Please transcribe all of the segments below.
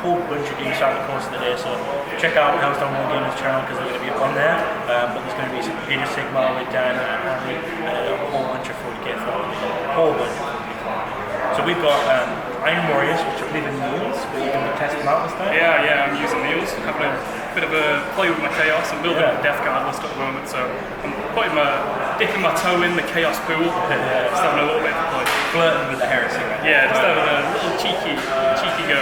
whole bunch of games throughout the course of the day, so check out Hellstorm Wargaming's channel because they're going to be up on there. But there's going to be some Age of Sigmar with Dan and Harry, and a whole bunch of 40k throughout the day. A whole bunch of 40k. So we've got Iron Warriors, which I believe are Neils, but you're going to test them out this time? Yeah, I'm using Neils. Having a bit of a play with my Chaos. I'm building a Death Guard list at the moment, so I'm dipping my toe in the Chaos pool. Just having a little bit of a play. Flirting with the heresy, right? Yeah, just having a little cheeky go.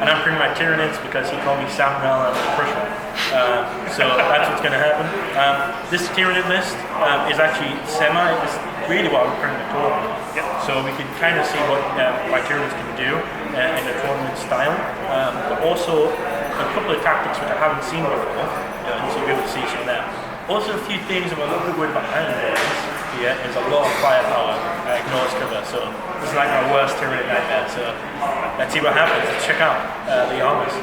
And I'm bringing my Tyranids because he called me Samuel and Prussian. So that's what's going to happen. This Tyranid list is actually it's really what we're currently talking. Yep. So we can kind of see what my Tyranids can do in a tournament style. But also a couple of tactics which I haven't seen before, and so you'll be able to see some of that. Also a few things I'm a little bit worried about Iron Warriors. Yeah, there's a lot of firepower, ignores cover, so this is like my worst Tyranid nightmare, so let's see what happens. Let's check out the Armies.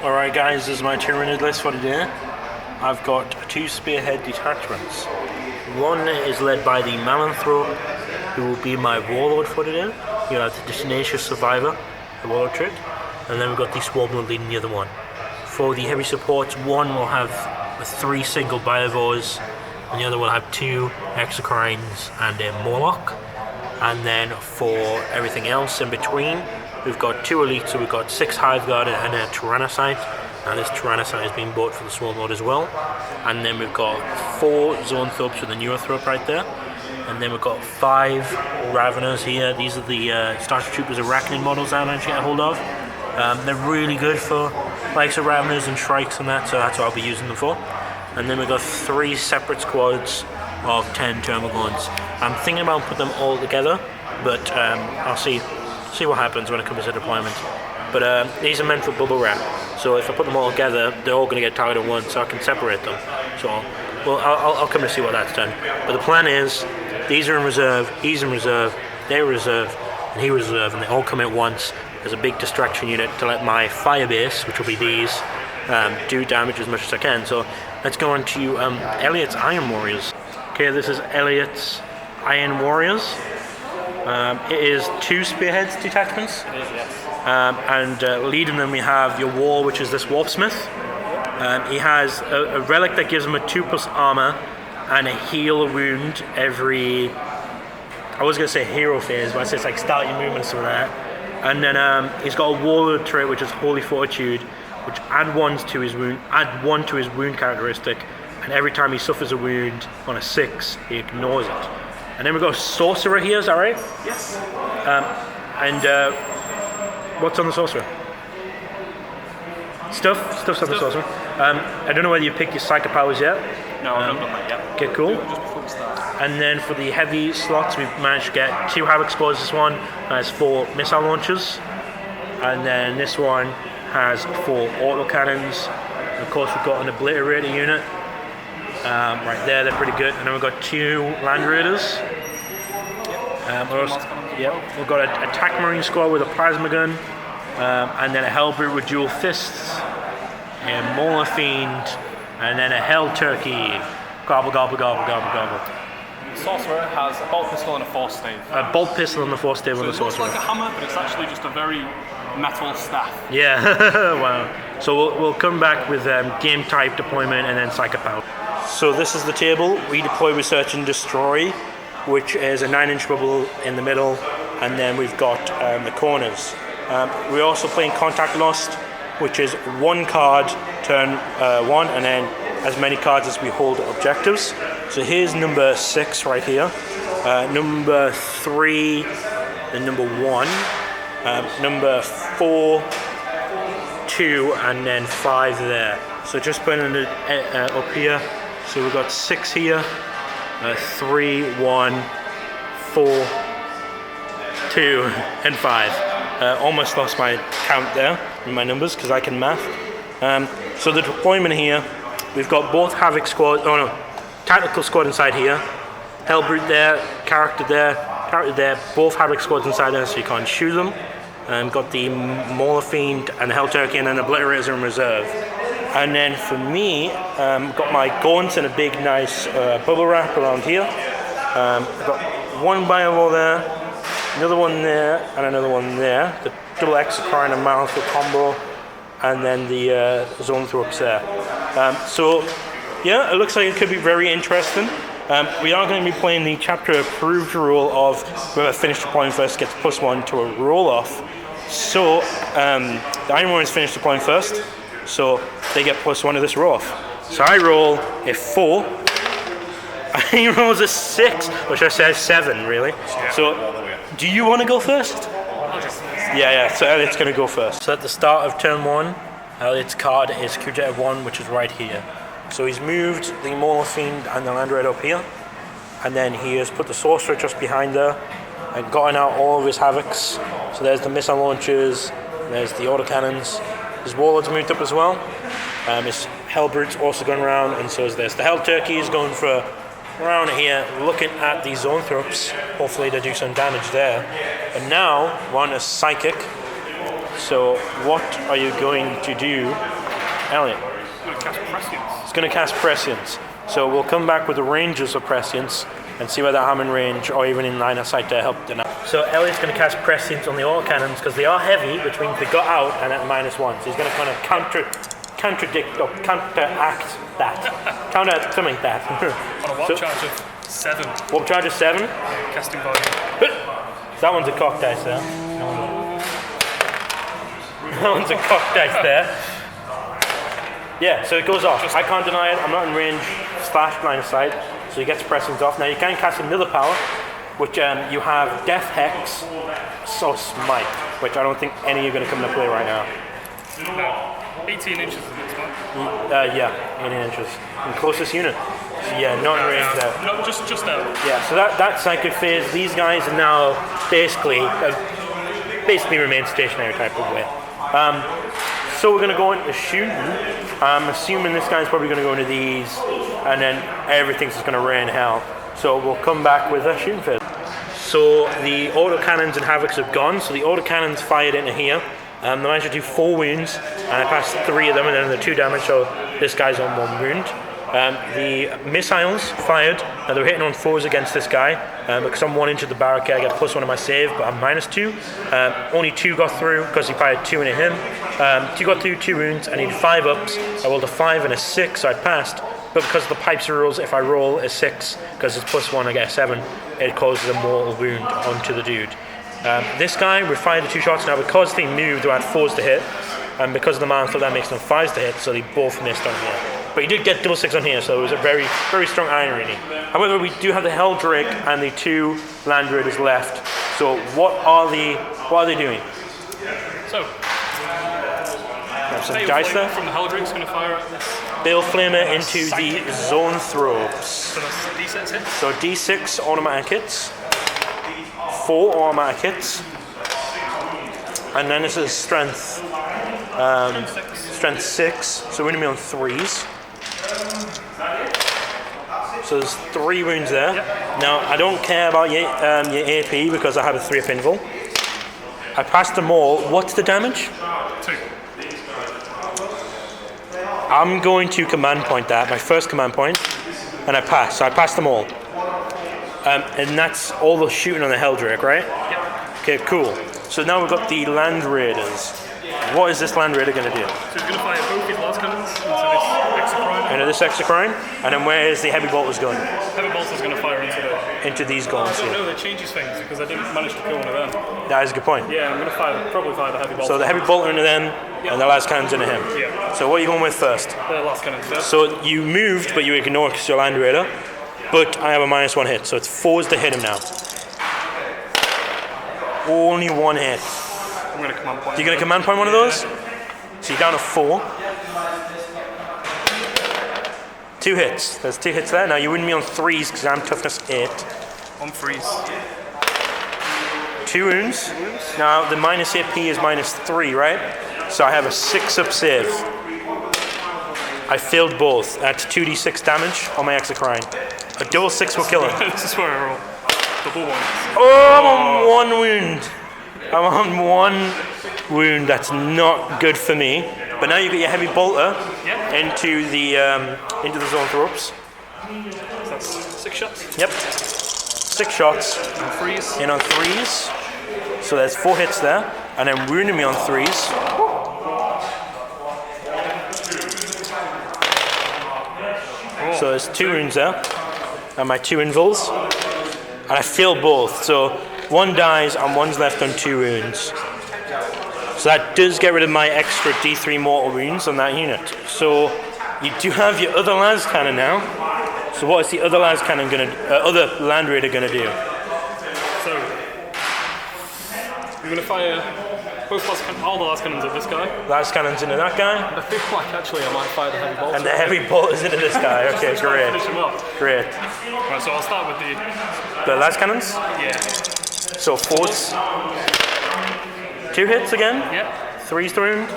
Alright guys, this is my Tyranid list for today. I've got 2 spearhead detachments. One is led by the Malanthrope, who will be my warlord for today. You have the Tenacious Survivor, the warlord trait, and then we've got the Swarmlord leading the other one. For the heavy supports, one will have 3 single Biovores, and the other will have 2 Exocrines and a Morlock. And then for everything else in between, we've got 2 elites, so we've got 6 Hiveguard and a Tyrannicide. Now this Tyrannicide is being bought for the Swarmlord as well. And then we've got 4 Zoanthropes with a Neurothrope right there. And then we've got 5 Raveners here. These are the Starship Troopers Arachnid models I managed to get a hold of. They're really good for likes of Raveners and Shrikes and that, so that's what I'll be using them for. And then we've got 3 separate squads of 10 Termagants. I'm thinking about putting them all together, but I'll see what happens when it comes to deployment. But these are meant for bubble wrap, so if I put them all together, they're all going to get targeted at once, so I can separate them. So I'll come to see what that's done. But the plan is, these are in reserve, he's in reserve, they're in reserve, and he reserve, and they all come at once as a big distraction unit to let my fire base, which will be these, do damage as much as I can. So let's go on to Elliot's Iron Warriors. Okay, this is Elliot's Iron Warriors. It is 2 spearheads detachments. It is, yes. And leading them we have your War, which is this Warpsmith. He has a relic that gives him a 2+ armor and a heal a wound every, I was going to say hero phase, but I say it's like start your movement or something like that. And then he's got a warlord trait which is Holy Fortitude, which add 1 to his wound characteristic, and every time he suffers a wound on a 6, he ignores it. And then we've got a sorcerer here, is that right? Yes. What's on the sorcerer? Stuff's on the sorcerer. I don't know whether you picked your psychic powers yet. No, I've not done that yet. Okay, cool. Just before we start. And then for the heavy slots, we've managed to get 2 Havoc Spores. This one has 4 missile launchers, and then this one has 4 autocannons. And of course, we've got an Obliterator unit right there. They're pretty good. And then we've got 2 Land Raiders. We've got an Attack Marine squad with a plasma gun, and then a Hellbrute with dual fists, a Mauler Fiend, and then a Hell Turkey. Gobble, gobble, gobble, gobble, gobble. The Sorcerer has a bolt pistol and a force stave. A bolt pistol and a force stave on the Sorcerer. It looks like a hammer, but it's actually just a very metal staff. Yeah, wow. So we'll come back with game type, deployment, and then psychic power. So this is the table. We deploy, research, and destroy, which is a 9-inch bubble in the middle, and then we've got the corners. We're also playing Contact Lost, which is 1 card, turn 1, and then as many cards as we hold objectives. So here's number 6 right here, number 3, then number 1, number 4, 2, and then 5 there. So just putting it up here. So we've got 6 here, 3, 1, 4, 2, and 5. Almost lost my count there in my numbers because I can math. So the deployment here, we've got both Havoc squad, tactical squad inside here, Hellbrute there, character there, both Havoc squads inside there so you can't shoot them. Got the Mauler Fiend and the Hell Turkey, and then Obliterator in reserve. And then for me, got my gaunts and a big nice bubble wrap around here. I've got 1 Biowar there, another one there, and another one there. The double exocrine and Malthus combo, and then the Zoanthropes there. So, yeah, it looks like it could be very interesting. We are going to be playing the chapter approved rule of whoever finished deploying first gets +1 to a roll off. So, the Iron Warriors finished deploying first, so they get +1 to this roll off. So I roll a 4. He rolls a 6, which I said 7, really. So, do you want to go first? Yeah, so Elliot's going to go first. So at the start of turn 1, Elliot's card is Q-Jet 1, which is right here. So he's moved the Mauler Fiend and the Land Raider up here, and then he has put the Sorcerer just behind there, and gotten out all of his Havocs. So there's the missile launchers, there's the autocannons. His Warlords moved up as well. His Hellbrutes also going around, and so is this. The Hell Turkeys going for around here, looking at the Zoanthropes. Hopefully they do some damage there. And now we're on a Psychic. So what are you going to do, Elliot? I'm going to cast Prescience. He's going to cast Prescience. So we'll come back with the Rangers of Prescience and see whether I'm in range or even in line of sight to help them out. So Elliot's going to cast Prescience on the autocannons because they are heavy, which means they got out and at -1. So he's going to kind of counteract that. Counter something like that. On a warp charge of 7. Warp charge of 7. Casting volume. That one's a cock dice there. That one's a cock dice there. Yeah, so it goes off. I can't deny it. I'm not in range / line of sight, so he gets Prescience off. Now you can cast another power, which you have Death Hex, so Smite, which I don't think any are going to come into play right now. No. 18 inches is this one. Yeah, 18 inches. And closest unit. So yeah, not in range there. No, just out. Yeah, so that Psychic phase, these guys are now basically remain stationary type of way. So we're going to go into shooting. I'm assuming this guy's probably going to go into these, and then everything's just going to rain hell. So we'll come back with a shooting phase. So the autocannons and Havocs have gone, so the autocannons fired into here. They managed to do 4 wounds, and I passed 3 of them, and then the 2 damage, so this guy's on 1 wound. The missiles fired. Now they were hitting on 4s against this guy. Because I'm 1 inch of the barricade, I get +1 on my save, but I'm -2. Only 2 got through because he fired 2 into him. 2 got through, 2 wounds. I need 5 ups. I rolled a 5 and a 6, so I passed. But because of the pipes rules, if I roll a 6, because it's +1, I get a 7, it causes a mortal wound onto the dude. This guy, we fired the 2 shots. Now because they moved, they had 4s to hit, and because of the mantle, that makes them 5s to hit, so they both missed on here. But he did get double 6 on here, so it was a very, very strong iron rating. However, we do have the Helldrake and the 2 Land Raiders left. So what are they doing? So, Have some dice there. from the Helldrake's going to fire at this. Bale Flamer into the Zoanthropes. So that's D6 hits. So D6 automatic hits, 4 automatic hits, and then this is strength. Strength 6, so we're going to be on 3s. So there's 3 wounds there. Yep. Now I don't care about your AP because I have a 3-up invul. I passed them all. What's the damage? 2. I'm going to command point that, my first command point, and I pass. So I passed them all. And that's all the shooting on the Helldrake, right? Yep. Okay, cool. So now we've got the Land Raiders. What is this Land Raider going to do? So he's going to fire both his last cannons into this Exocrine. Into this Exocrine, and then where is the Heavy Bolters going? Heavy Bolter's going to fire Into these guns. I don't know, it changes things because I didn't manage to kill one of them. That is a good point. Yeah, I'm going to probably fire the Heavy Bolter. So the Heavy Bolter into them, and the last cannon's into him. Yeah. So what are you going with first? The last cannon first. So you moved, but you ignored your Land Raider. But I have a -1 hit, so it's 4s to hit him now. Only 1 hit. I'm going to command point. You're going to command point one of those? So you're down to 4. 2 hits. There's 2 hits there. Now you wouldn't be on 3s because I'm toughness 8. On freeze. 2 wounds. Now the minus AP is -3, right? So I have a 6-up save. I failed both. That's 2d6 damage on my Exocrine. A double 6 will kill him. This is where I roll. Double 1. Oh, I'm on 1 wound. I'm on 1 wound. That's not good for me. But now you get your Heavy Bolter into the Zoanthropes. So that's 6 shots. Yep. 6 shots. On freeze. In on 3s. So there's 4 hits there, and then wounding me on 3s. So there's 2 wounds there, and my 2 invuls. And I fail both, so 1 dies and 1's left on 2 wounds. So that does get rid of my extra D3 mortal wounds on that unit. So you do have your other las cannon now. So what is the other las cannon other land raider gonna do? So I'm gonna fire all the las cannons at this guy. Las cannons into that guy. And I feel like actually I might fire the heavy bolts. And the heavy bolters into this guy. Okay, great. Finish him off. Great. Right, so I'll start with the las cannons. Yeah. So 4s. 2 hits again. Yep. 3s to wound.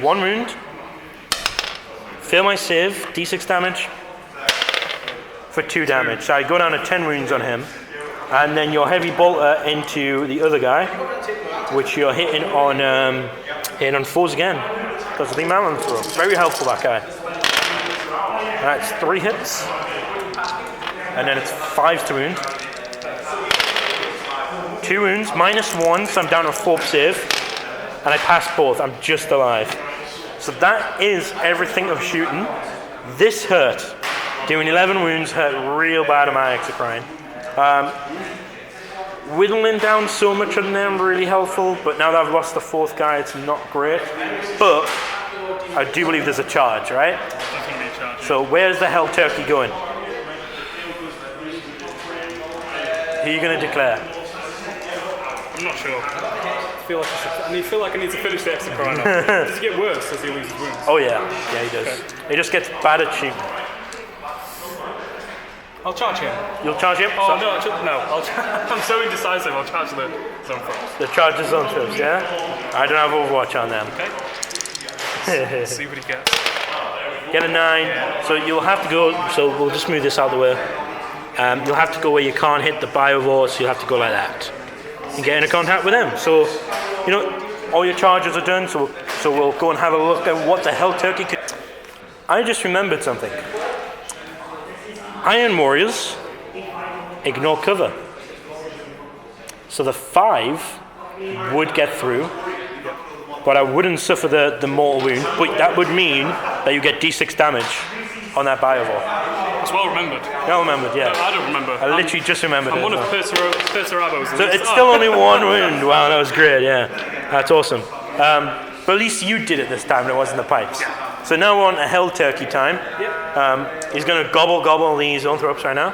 1 wound. Fail my save. D6 damage. For 2 damage. So I go down to 10 wounds on him. And then your heavy bolter into the other guy, which you're hitting on 4s again. Because of the Malon throw. Very helpful, that guy. That's 3 hits. And then it's 5s to wound. 2 wounds, -1, so I'm down to a 4 save. And I pass both, I'm just alive. So that is everything of shooting. This hurt. Doing 11 wounds hurt real bad on my exocrine. Whittling down so much of them really helpful, but now that I've lost the 4th guy, it's not great. But I do believe there's a charge, right? Definitely a charge. So where's the Hell Turkey going? Who are you going to declare? I'm not sure. I feel like I need to finish the exocrine off. Does it get worse as he loses wounds? Oh yeah, he does. Okay. He just gets bad at shooting. I'll charge him. You'll charge him? Oh, no, I'm so indecisive, I'll charge the zone first. The charge the zone first, yeah? I don't have Overwatch on them. Okay. Let's see what he gets. Get a 9. Yeah. So you'll have to go, so we'll just move this out of the way. You'll have to go where you can't hit the bio-war, so you'll have to go like that. And get into contact with them. So, you know, all your charges are done, so we'll go and have a look at what the Hell Turkey could. I just remembered something. Iron Warriors ignore cover. So the 5 would get through, but I wouldn't suffer the mortal wound, but that would mean that you get D6 damage on that bio-war. It's well remembered. Well remembered, yeah. No, I don't remember. I literally just remembered I'm it. one of Perturabo's. So it's still only 1 wound. Wow, that was great, yeah. That's awesome. But at least you did it this time, and it wasn't the pipes. Yeah. So now we're on a Hell Turkey time. Yep. He's going to gobble these zone throw-ups right now.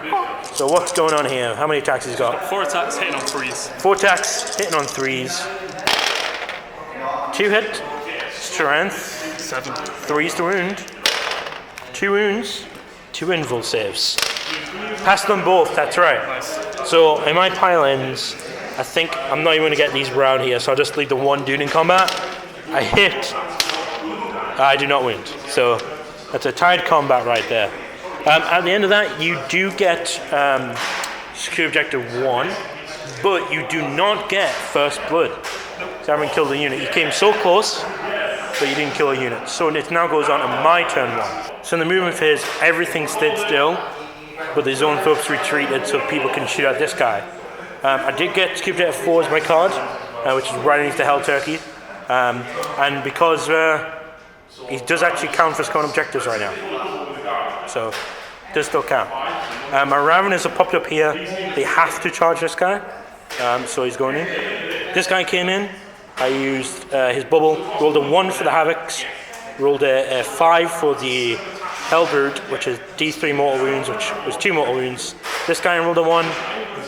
So what's going on here? How many attacks he's got? 4 attacks hitting on 3s. 4 attacks hitting on 3s. 2 hit. Strength. 7. 3s to wound. 2 wounds. 2 invul saves. Passed them both, that's right. Nice. So in my pile-ins, I think I'm not even going to get these around here, so I'll just leave the 1 dude in combat. I hit. I do not wound. So that's a tied combat right there. At the end of that, you do get secure objective 1, but you do not get first blood. So I haven't killed a unit. You came so close, but you didn't kill a unit. So it now goes on to my turn 1. So in the movement phase, everything stayed still, but the zone folks retreated so people can shoot at this guy. I did get secure objective 4 as my card, which is right underneath the Hell Turkey. And because he does actually count for his current objectives right now. So, it does still count. My Raveners are popped up here. They have to charge this guy. So he's going in. This guy came in. I used his bubble. Rolled a 1 for the Havocs. Rolled a 5 for the Hellbrood, which is D3 mortal wounds, which was 2 mortal wounds. This guy rolled a 1.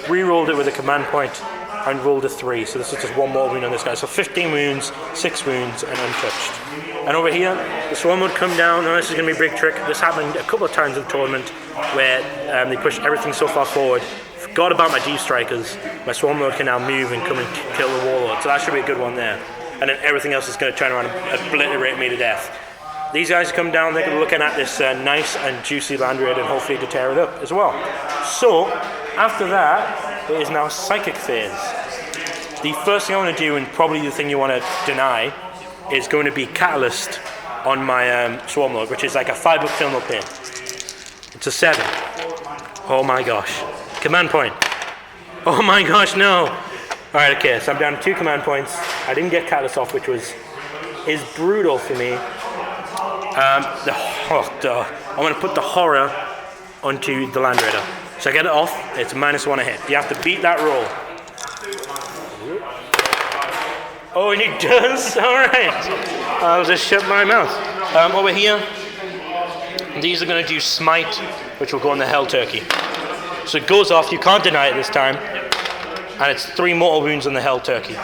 Re-rolled it with a command point. And rolled a 3, so this is just 1 mortal wound on this guy. So 15 wounds, 6 wounds, and untouched. And over here, the swarm would come down. Now this is going to be a big trick. This happened a couple of times in the tournament where they pushed everything so far forward. Forgot about my deep strikers. My swarm lord can now move and come and kill the warlord. So that should be a good one there. And then everything else is going to turn around and obliterate me to death. These guys come down. They're going to be looking at this nice and juicy land raid and hopefully to tear it up as well. So after that, it is now psychic phase. The first thing I want to do, and probably the thing you want to deny, is going to be Catalyst on my Swarm Lord, which is like a 5-book film up here. It's a 7. Oh my gosh. Command point. Oh my gosh, no! Alright, okay, so I'm down to 2 command points. I didn't get Catalyst off, which is brutal for me. I'm going to put the horror onto the Land Raider. So I get it off, it's -1 a hit. You have to beat that roll. Oh, and he does? Alright. I'll just shut my mouth. Over here, these are going to do Smite, which will go on the Hell Turkey. So it goes off, you can't deny it this time. And it's 3 mortal wounds on the Hell Turkey.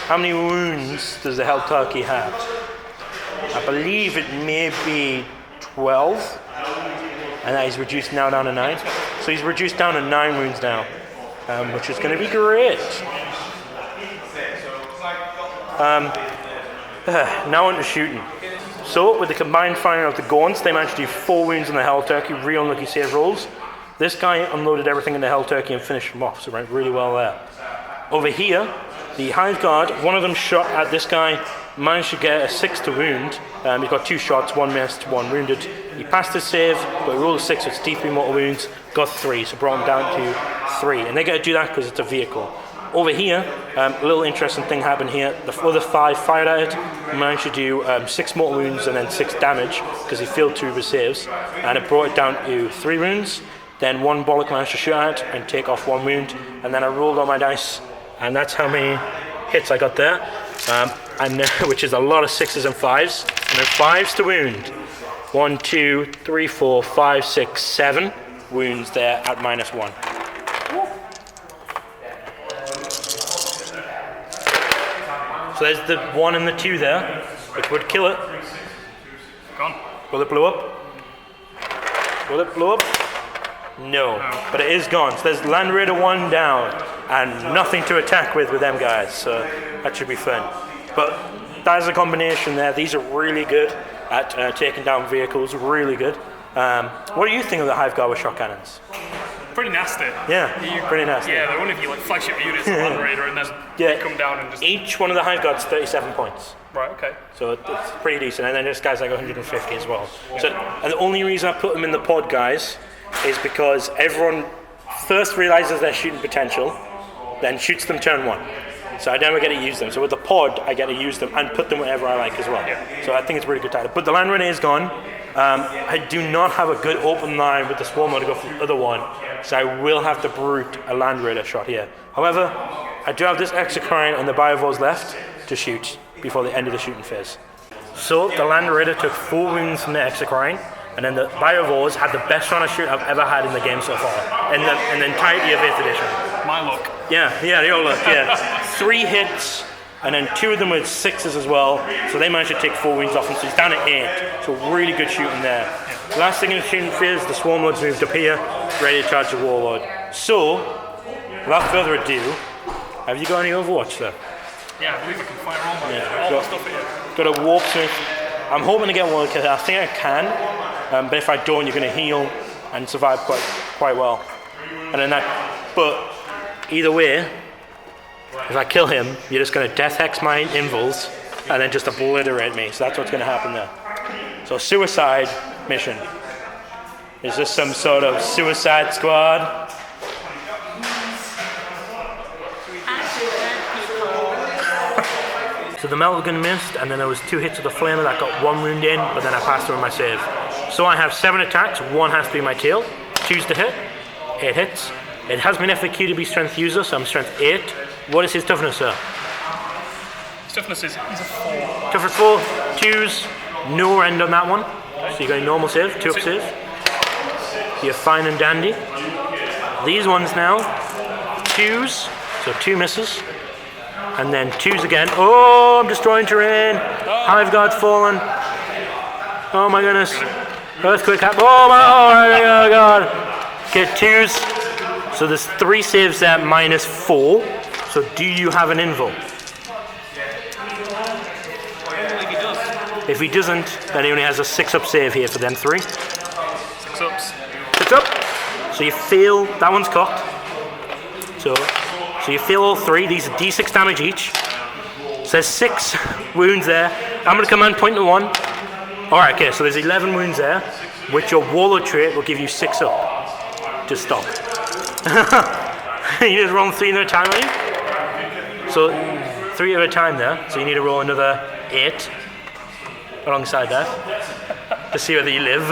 How many wounds does the Hell Turkey have? I believe it may be 12. And that he's reduced now down to 9. So he's reduced down to 9 wounds now. Which is going to be great. Now on to shooting. So with the combined firing of the Gaunts, they managed to do 4 wounds on the Hell Turkey, real unlucky save rolls. This guy unloaded everything in the Hell Turkey and finished him off, so it went really well there. Over here, the Hive Guard, one of them shot at this guy, managed to get a 6 to wound. He got 2 shots, 1 missed, 1 wounded. He passed his save, but he rolled a 6 with D3 mortal wounds, got 3, so brought him down to 3. And they got to do that because it's a vehicle. Over here, a little interesting thing happened here. The other 5 fired at it, managed to do 6 mortal wounds and then 6 damage because he failed 2 of his saves, and it brought it down to 3 wounds. Then 1 bollock managed to shoot at it and take off 1 wound, and then I rolled on my dice, and that's how many hits I got there, which is a lot of 6s and 5s, and then 5s to wound. 1, 2, 3, 4, 5, 6, 7 wounds there at -1. So there's the 1 and the 2 there, which would kill it. Gone. Will it blow up? Will it blow up? No, but it is gone. So there's Land Raider 1 down, and nothing to attack with them guys, so that should be fun. But that's a combination there. These are really good at taking down vehicles, really good. What do you think of the Hive Guard with shot cannons? Pretty nasty. Yeah, pretty nasty. Yeah, they're one of your like flagship units, Land Raider, and then they come down and just... Each one of the Hive Guards 37 points. Right, okay. So it's pretty decent, and then this guy's like 150 as well. So, and the only reason I put them in the pod, guys, is because everyone first realizes their shooting potential, then shoots them turn 1. So I never get to use them. So with the pod, I get to use them and put them wherever I like as well. Yeah. So I think it's a really good title. But the Land Raider is gone. I do not have a good open line with the Swarmer to go for the other one, so I will have to brute a Land Raider shot here. However, I do have this Exocrine and the Biovores left to shoot before the end of the shooting phase. So the Land Raider took 4 wounds from the Exocrine, and then the Biovores had the best run of shoot I've ever had in the game so far, in the entirety of 8th edition. My luck. Yeah, your luck, yeah. 3 hits, and then 2 of them with 6s as well, so they managed to take 4 wounds off him, so he's down at 8, so really good shooting there. The last thing in the shooting phase, the Swarm Lord's moved up here, ready to charge the Warlord. So, without further ado, have you got any Overwatch there? Yeah, I believe I can fire all my stuff here. Got a Warp Smith. I'm hoping to get one because I think I can, but if I don't, you're going to heal and survive quite well. And then but either way, if I kill him, you're just going to Death Hex my Invils and then just obliterate me. So that's what's going to happen there. So suicide mission. Is this some sort of Suicide Squad? So the Melt Gun missed, and then there was 2 hits of the Flamer that got 1 wound in, but then I passed through my save. So I have 7 attacks, 1 has to be my tail, 2's to hit, 8 hits. It has been FAQ to be strength user, so I'm strength 8. What is his toughness, sir? His toughness is he's a 4. Toughness 4, 2's, no end on that one. Okay. So you got a normal save, 2 up save. You're fine and dandy. These ones now, 2's, so 2 misses. And then 2's again. Oh, I'm destroying terrain. Hive Guard's fallen. Oh my goodness. Earthquake happened. Oh my god. Okay, 2's. So there's 3 saves there, -4. So do you have an invul? If he does. If he doesn't, then he only has a 6-up save here for them 3. 6 ups. 6 up. So you fail. That one's cocked. So you fail all 3. These are D6 damage each. So there's 6 wounds there. I'm going to command point to 1. Alright, okay, so there's 11 wounds there, which your Warlord trait will give you 6 up. Just stop. You just roll 3 another time, right? So 3 at a time there. So you need to roll another 8 alongside that to see whether you live.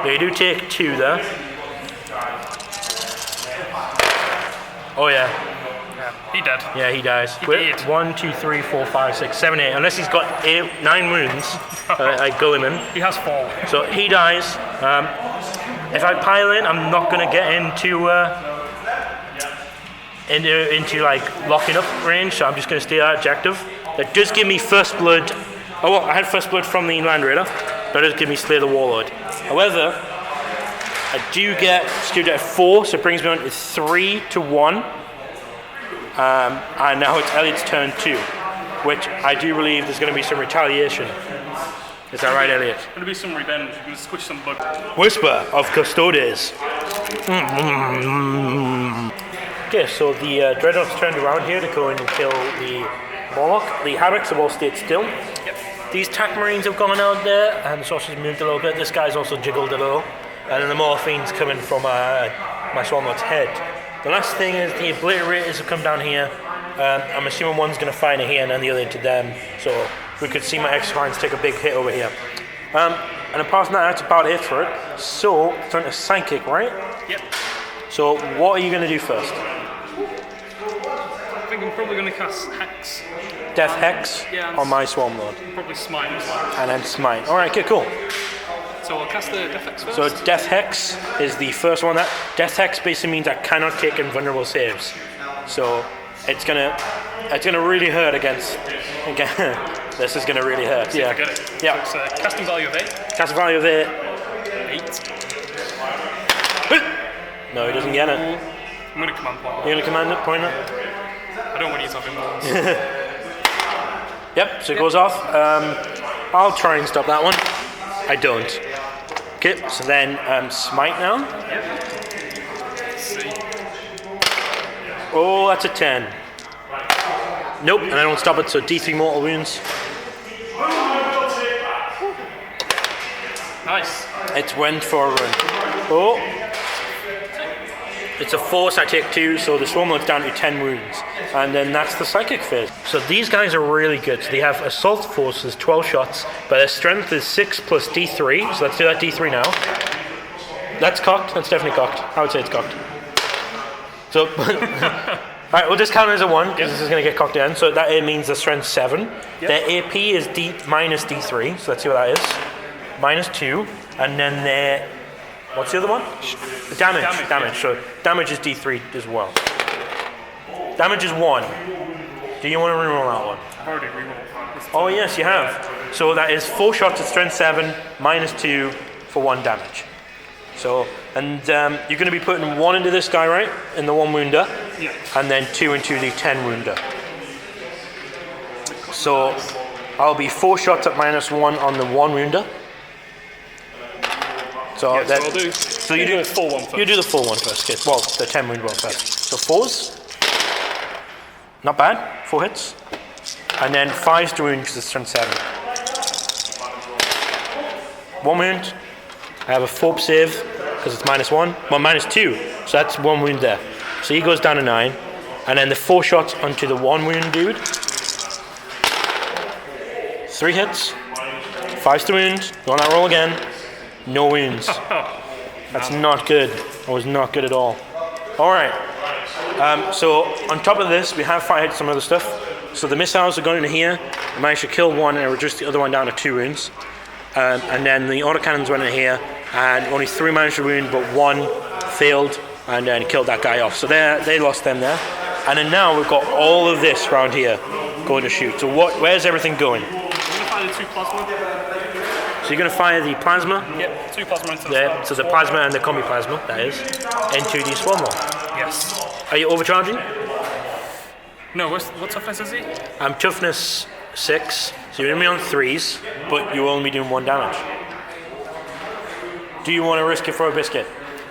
But you do take 2 there. Oh yeah. He dead. Yeah, he dies. He Wait, did. 1, 2, 3, 4, 5, 6, 7, 8. Unless he's got 9 wounds, I go him in. He has 4. So he dies. If I pile in, I'm not gonna get into like locking up range. So I'm just gonna stay at objective. That does give me first blood. Oh, well, I had first blood from the Land Raider. That does give me Slay the Warlord. However, I do get skewed at 4, so it brings me on to 3 to 1. And now it's Elliot's turn 2, which I do believe there's going to be some retaliation. Is that right, Elliot? There's going to be some revenge. You're going to squish some bug. Whisper of Custodes. Okay, so the Dreadnought's turned around here to go in and kill the Morlock. The Havocs have all stayed still. Yep. These Tack Marines have gone out there, and the Sorcerer's moved a little bit. This guy's also jiggled a little. And then the Morphine's coming from my Swarmlord's head. The last thing is the Obliterators have come down here. I'm assuming one's going to fire here and then the other into them. So we could see my X-Lines take a big hit over here. And apart from that, that's about it for it. So, it's on a Psychic, right? Yep. So, what are you going to do first? I think I'm probably going to cast Hex. Death Hex on my Swarmlord. Probably Smite as well. And then Smite. Alright, okay, cool. So I'll cast the Death Hex first. So Death Hex is the first one. That Death Hex basically means I cannot take invulnerable saves. So it's gonna really hurt against. Again, this is gonna really hurt. See yeah. if I get it. Yeah. So it's casting value of 8. Cast value of 8. 8. No, he doesn't get it. I'm going to command point. You're gonna command it, point it. I don't want to use off invulns. Yep. So it goes off. I'll try and stop that one. I don't. Okay, so then Smite now. Let's see. Oh, that's a 10. Nope, and I don't stop it, so D3 mortal wounds. Nice. It went for a run. Oh. It's a 4, so I take 2, so the Swarmlord's down to 10 wounds. And then that's the Psychic phase. So these guys are really good. So they have Assault Forces, 12 shots, but their strength is 6 plus D3, so let's do that D3 now. That's cocked, that's definitely cocked. I would say it's cocked. So, alright, we'll just count it as a 1, because this is going to get cocked again. So that means the strength 7. Yep. Their AP is minus D3, so let's see what that is. Minus 2, and then their... What's the other one? Damage. Yeah. So damage is D3 as well. Damage is 1. Do you want to reroll that one? I've already rerolled. Oh yes, you have. So that is 4 shots at strength 7, minus 2 for 1 damage. So, and you're going to be putting 1 into this guy, right? In the 1 wounder. Yeah. And then 2 into the 10 wounder. So I'll be 4 shots at minus 1 on the 1 wounder. So Yeah, that, so I'll do. so you do the full one first. You do the full one first. Okay. Well, the 10 wound one first. So 4s. Not bad. 4 hits. And then 5s to wound because it's strength 7. 1 wound. I have a 4 save because it's minus 1. Well, minus 2. So that's 1 wound there. So he goes down to 9. And then the 4 shots onto the 1 wound dude. 3 hits. 5s to wound. Go on that roll again. No wounds. That's not good. That was not good at all. Alright. So on top of this, we have fired some other stuff. So the missiles are going in here. I managed to kill 1 and reduce the other one down to 2 wounds. And then the autocannons went in here and only 3 managed to wound, but 1 failed and then killed that guy off. So they lost them there. And then now we've got all of this around here going to shoot. So where's everything going? I'm going to fire the 2 plasma. So you're going to fire the plasma. Yep, 2 plasma into the There, so the plasma and the combi plasma, that is, into the Swarmlord. Yes. Are you overcharging? No, what toughness is he? I'm toughness 6, so you're going to be on 3s, but you will only be doing 1 damage. Do you want to risk it for a biscuit?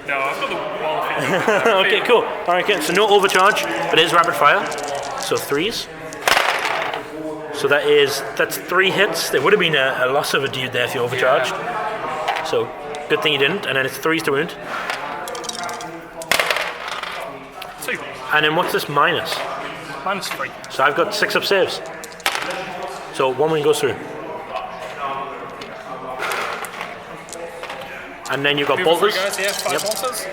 No, I've got the wall of feet. Okay, cool. Alright, good. So no overcharge, but it is rapid fire. So 3s. So that's 3 hits. There would have been a loss of a dude there if you overcharged. So good thing you didn't. And then it's 3s to wound. And then what's this minus? -3. So I've got 6 up saves. So 1 wound goes through. And then you've got bolters. Guys, yeah, 5 bolters.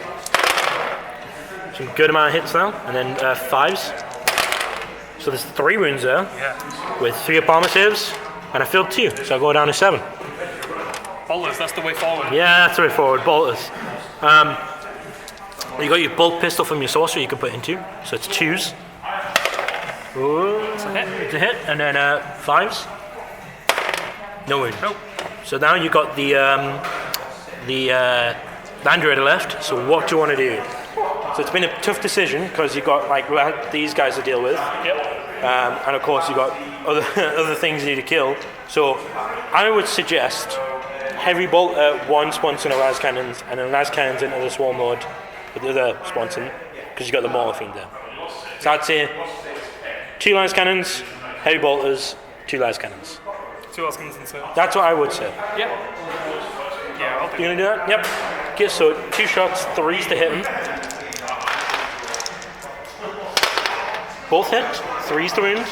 Some good amount of hits now. And then 5s. So there's 3 wounds there. Yeah. With 3 up armor saves. And I failed 2. So I go down to 7. Bolters, that's the way forward. Yeah, that's the way forward. Bolters. You got your bolt pistol from your sorcerer you can put into. So it's 2s. Ooh, it's a hit. And then 5s. No wound. Nope. So now you got the Land Raider left. So what do you want to do? So it's been a tough decision because you've got like these guys to deal with. Yep. And of course you've got other things you need to kill. So I would suggest heavy bolt one Sponson of las cannons, and then las cannons into the swarm lord with the other Sponson, because you got the mortar fiend there. So I'd say 2 las cannons, heavy bolters, 2 las cannons. 2 las cannons and so. That's what I would say. Yep. Yeah, I'll do. You gonna do that? Yep. Okay, so 2 shots, 3s to hit him. Both hit, 3s to wound.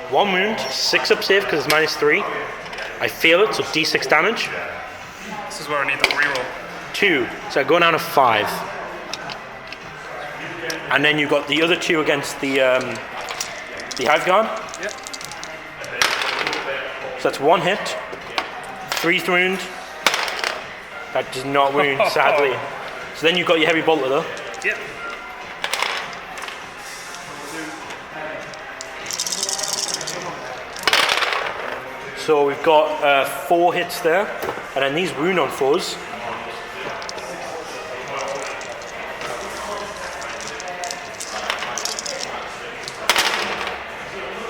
1 wound, 6 up save because it's -3. I fail it, so D6 damage. This is where I need the reroll. 2, so I go down to 5. And then you've got the other 2 against the Hive Guard. Yep. So that's 1 hit, 3 to wound. That does not wound, sadly. So then you've got your heavy bolter though. Yep. So we've got 4 hits there, and then these wound on foes.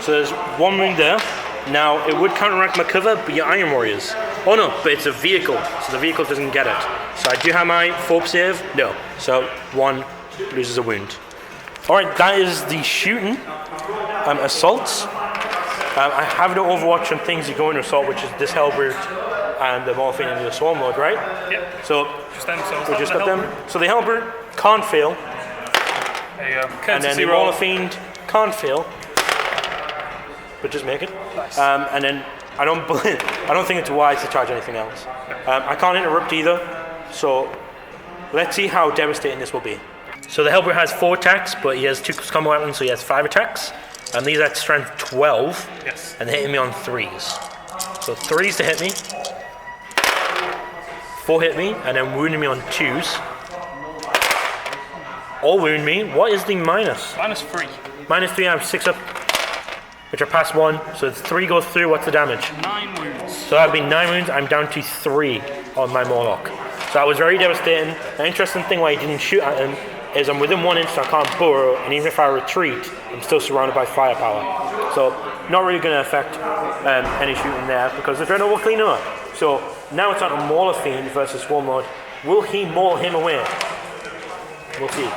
So there's 1 wound there. Now it would counteract my cover, but your Iron Warriors. Oh no, but it's a vehicle, so the vehicle doesn't get it. So I do have my 4 save, no. So 1 loses a wound. Alright, that is the shooting assaults. I have no Overwatch on things you go into assault, which is this Hellbrute and the Morphine and the Swarm Lord, right? Yep. So just them, so we just got them. So the Hellbrute can't fail. There you go. And then the Morphine can't fail. But just make it. Nice. And then I don't think it's wise to charge anything else. I can't interrupt either. So let's see how devastating this will be. So the Hellbrute has 4 attacks, but he has 2 combo weapons, so he has 5 attacks. And these are at strength 12, yes. And they're hitting me on 3s. So 3s to hit me, 4 hit me, and then wounding me on 2s. All wound me. What is the minus? -3. -3, I have 6 up, which I passed 1. So 3 goes through, what's the damage? 9 wounds. So that would be 9 wounds, I'm down to 3 on my Morlock. So that was very devastating. An interesting thing why he didn't shoot at him is I'm within 1 inch, so I can't burrow, and even if I retreat, I'm still surrounded by firepower. So not really going to affect any shooting there, because the Dreadnought will clean him up. So now it's on a Mauler Fiend versus Swarm Lord. Will he maul him away? We'll see.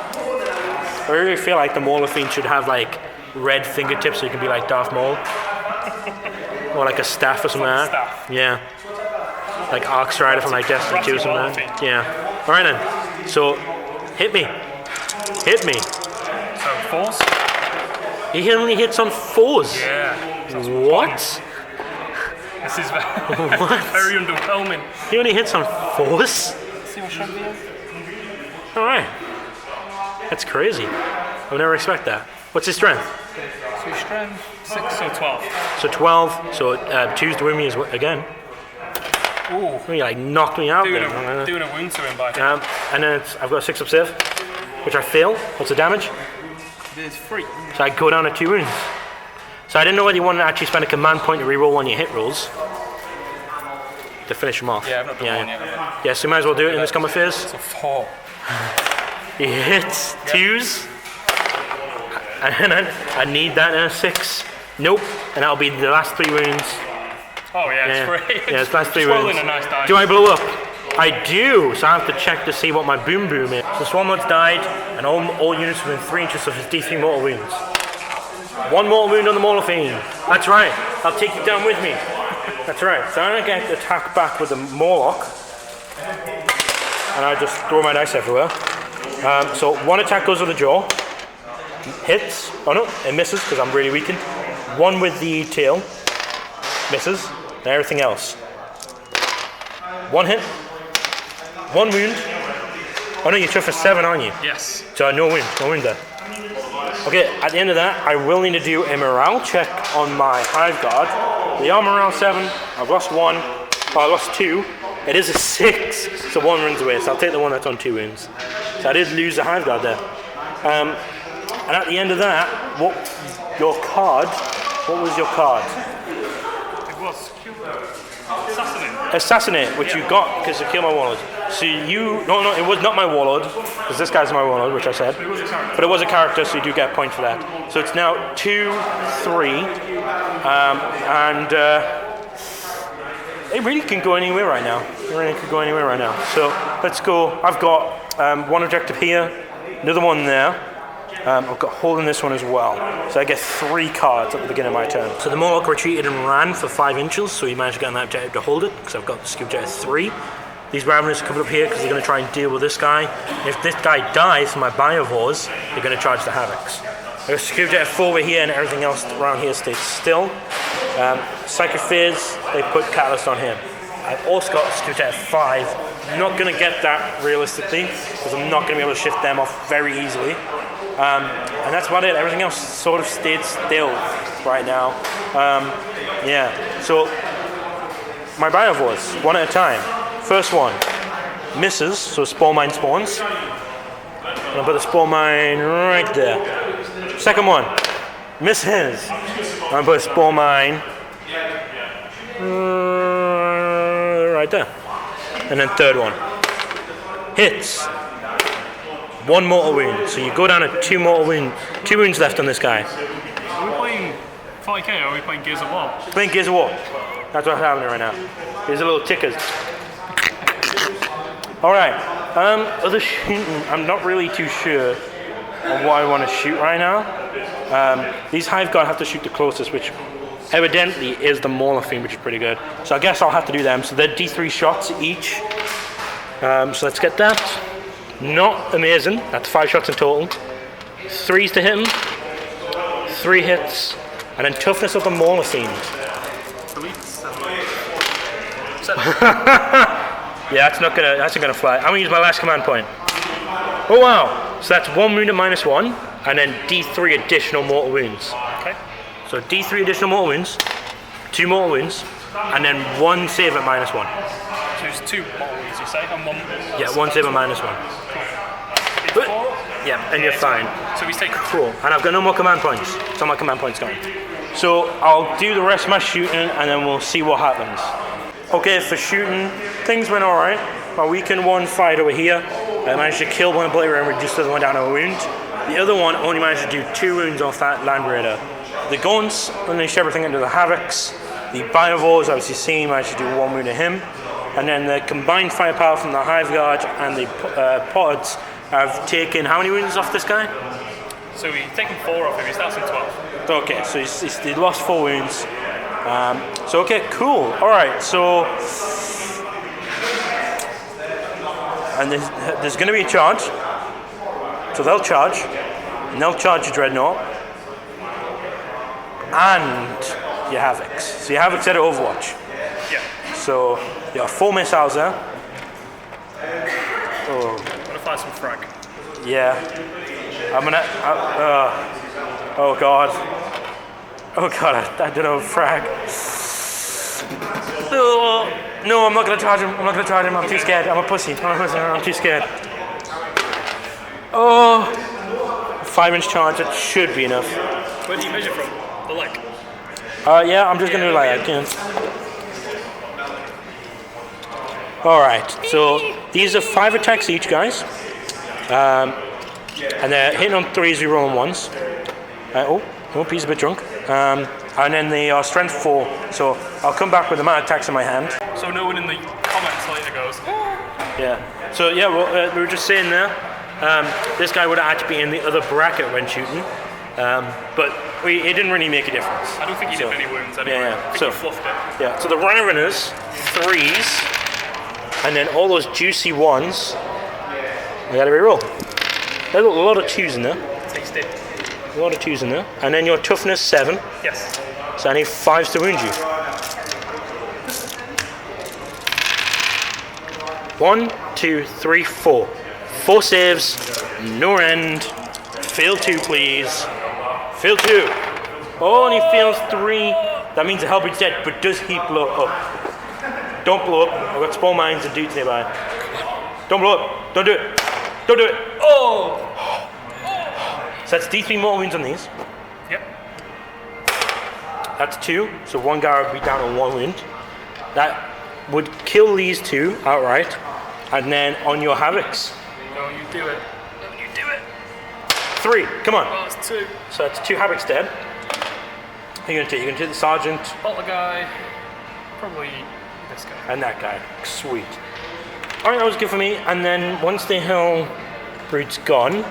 I really feel like the Mauler Fiend should have like red fingertips so he can be like Darth Maul. Or like a staff or something like that. Staff. Yeah. Like Arc Strider from like Destiny 2 or something like that. Yeah. Alright then. So hit me. Hit me. So 4s? He only hits on 4s. Yeah. What? This is very underwhelming. He only hits on 4s? See what strength he is? Alright. That's crazy. I would never expect that. What's his strength? So his strength 6, so 12. So 12. So 2's to win me again. Ooh. He like knocked me out there. Doing a wound to him by and then I've got a 6 up save, which I fail. What's the damage? It's 3. So I go down to 2 wounds. So I didn't know whether you wanted to actually spend a command point to reroll one of your hit rolls to finish them off. Yeah, I've not done one yet. Yeah, so you might as well do it in this combat phase. It's a 4. He hits 2s. And I need that in a 6. Nope. And that'll be the last 3 wounds. Oh yeah, it's great. Yeah, it's last 3 Just roll wounds. in a nice die. Do I blow up? I do, so I have to check to see what my boom is. So Swarmlord's died, and all units within 3 inches of his D3 mortal wounds. 1 mortal wound on the Mauler Fiend. That's right, I'll take you down with me. That's right, so I'm gonna get attacked back with the Morlock. And I just throw my dice everywhere. So one attack goes with the jaw, hits. Oh no, it misses because I'm really weakened. One with the tail, misses, and everything else. One hit, one wound. Oh no, you took for 7, aren't you? Yes. So no wound there. Okay, at the end of that, I will need to do a morale check on my Hive Guard. They are morale 7. I've lost 1. Oh, I lost 2. It is a 6, so 1 runs away. So I'll take the one that's on 2 wounds. So I did lose the Hive Guard there. And at the end of that, what was your card? It was Assassinate. Assassinate, which you got because you killed my warlord. So no, it was not my warlord, because this guy's my warlord, which I said. It was a character. But it was a character, so you do get a point for that. So it's now 2, 3, and it really can go anywhere right now. It really could go anywhere right now. So let's go. I've got one objective here, another one there. I've got holding this one as well. So I get 3 cards at the beginning of my turn. So the Morlock retreated and ran for 5 inches, so he managed to get an objective to hold it, because I've got the skill objective 3. These Ravenous are coming up here because they're going to try and deal with this guy. If this guy dies from my Biovores, they're going to charge the Havocs. I've got skill objective 4 over here, and everything else around here stays still. Psychic Phase, they put Catalyst on him. I've also got skill objective 5. I'm not going to get that realistically, because I'm not going to be able to shift them off very easily. And that's about it. Everything else sort of stayed still right now. Yeah, so my Biovores, one at a time. First one misses, so Spore Mine spawns. And I'll put the Spore Mine right there. Second one misses. I'll put a Spore Mine right there. And then third one hits. 1 mortal wound, so you go down to 2 mortal wound, 2 wounds left on this guy. Are we playing 40k or are we playing Gears of War? Playing Gears of War. That's what's happening right now. There's a little tickers. Alright, other shooting, I'm not really too sure of what I want to shoot right now. These Hive Guard have to shoot the closest, which evidently is the Mauler theme, which is pretty good. So I guess I'll have to do them. So they're D3 shots each. So let's get that. Not amazing. That's 5 shots in total. 3s to hit him. 3 hits. And then toughness of the Mauler themed. Yeah, that's not gonna fly. I'm gonna use my last command point. Oh wow! So that's 1 wound at -1, and then D3 additional mortal wounds. Okay. So D3 additional mortal wounds, 2 mortal wounds, and then 1 save at -1. So it's 2 mortal wounds, you say, and 1. Yeah, 1 save at -1. It's 4. Yeah, and you're fine. So we take Cool. And I've got no more command points. So my command points gone. So I'll do the rest of my shooting, and then we'll see what happens. Okay, for shooting, things went alright. My weakened one fired over here. I managed to kill one Obliterator and reduce the other one down to a wound. The other one only managed to do 2 wounds off that Land Raider. The Gaunts unleashed everything into the Havocs. The Biovores, obviously seen, managed to do 1 wound to him. And then the combined firepower from the Hive Guard and the Pods have taken how many wounds off this guy? So we've taken 4 off him, he's starts on 12. Okay, so he lost 4 wounds. So okay, cool. Alright, so... And there's going to be a charge. So they'll charge. And they'll charge your Dreadnought. And your Havocs. So your Havocs at Overwatch. Yeah. So you have 4 missiles there. Oh. I'm gonna fire some frag. Yeah. I'm gonna... oh god. Oh god, I don't know, frag. Oh, no, I'm not gonna charge him. I'm too scared. I'm a pussy. I'm too scared. Oh. 5-inch charge, that should be enough. Where do you measure from? The leg? Yeah, I'm just gonna do like that. Alright, so these are 5 attacks each, guys. And they're hitting on 3s, we roll on 1s. Oh, he's a bit drunk. And then they are strength 4, so I'll come back with the amount of attacks in my hand. So no one in the comments later goes, Yeah. So yeah, well, we were just saying there, this guy would actually be in the other bracket when shooting, but it didn't really make a difference. I don't think he did many wounds anyway. Yeah. I think he fluffed it. Yeah, so the Ravenous, 3s, and then all those juicy 1s, I gotta reroll. There's a lot of 2s in there. Tasty. A lot of 2s in there. And then your toughness 7. Yes. So I need 5s to wound you. 1, 2, 3, 4. 4 saves, no end. Fail 2, please. Fail 2. Oh, and he fails 3. That means the Hellbreed's dead, but does he blow up? Don't blow up. I've got spawn mines and dudes nearby. Don't blow up. Don't do it. Don't do it. Oh! So that's D3 mortal wounds on these. Yep. That's 2. So one guy would be down on 1 wound. That would kill these 2 outright. And then on your Havocs. No, you do it. No, you do it. 3. Come on. Oh, it's 2. So that's 2 Havocs dead. Who are you going to take? You're going to take the Sergeant. Bolt the guy. Probably this guy. And that guy. Sweet. Alright, that was good for me. And then once the Hellbreed's gone,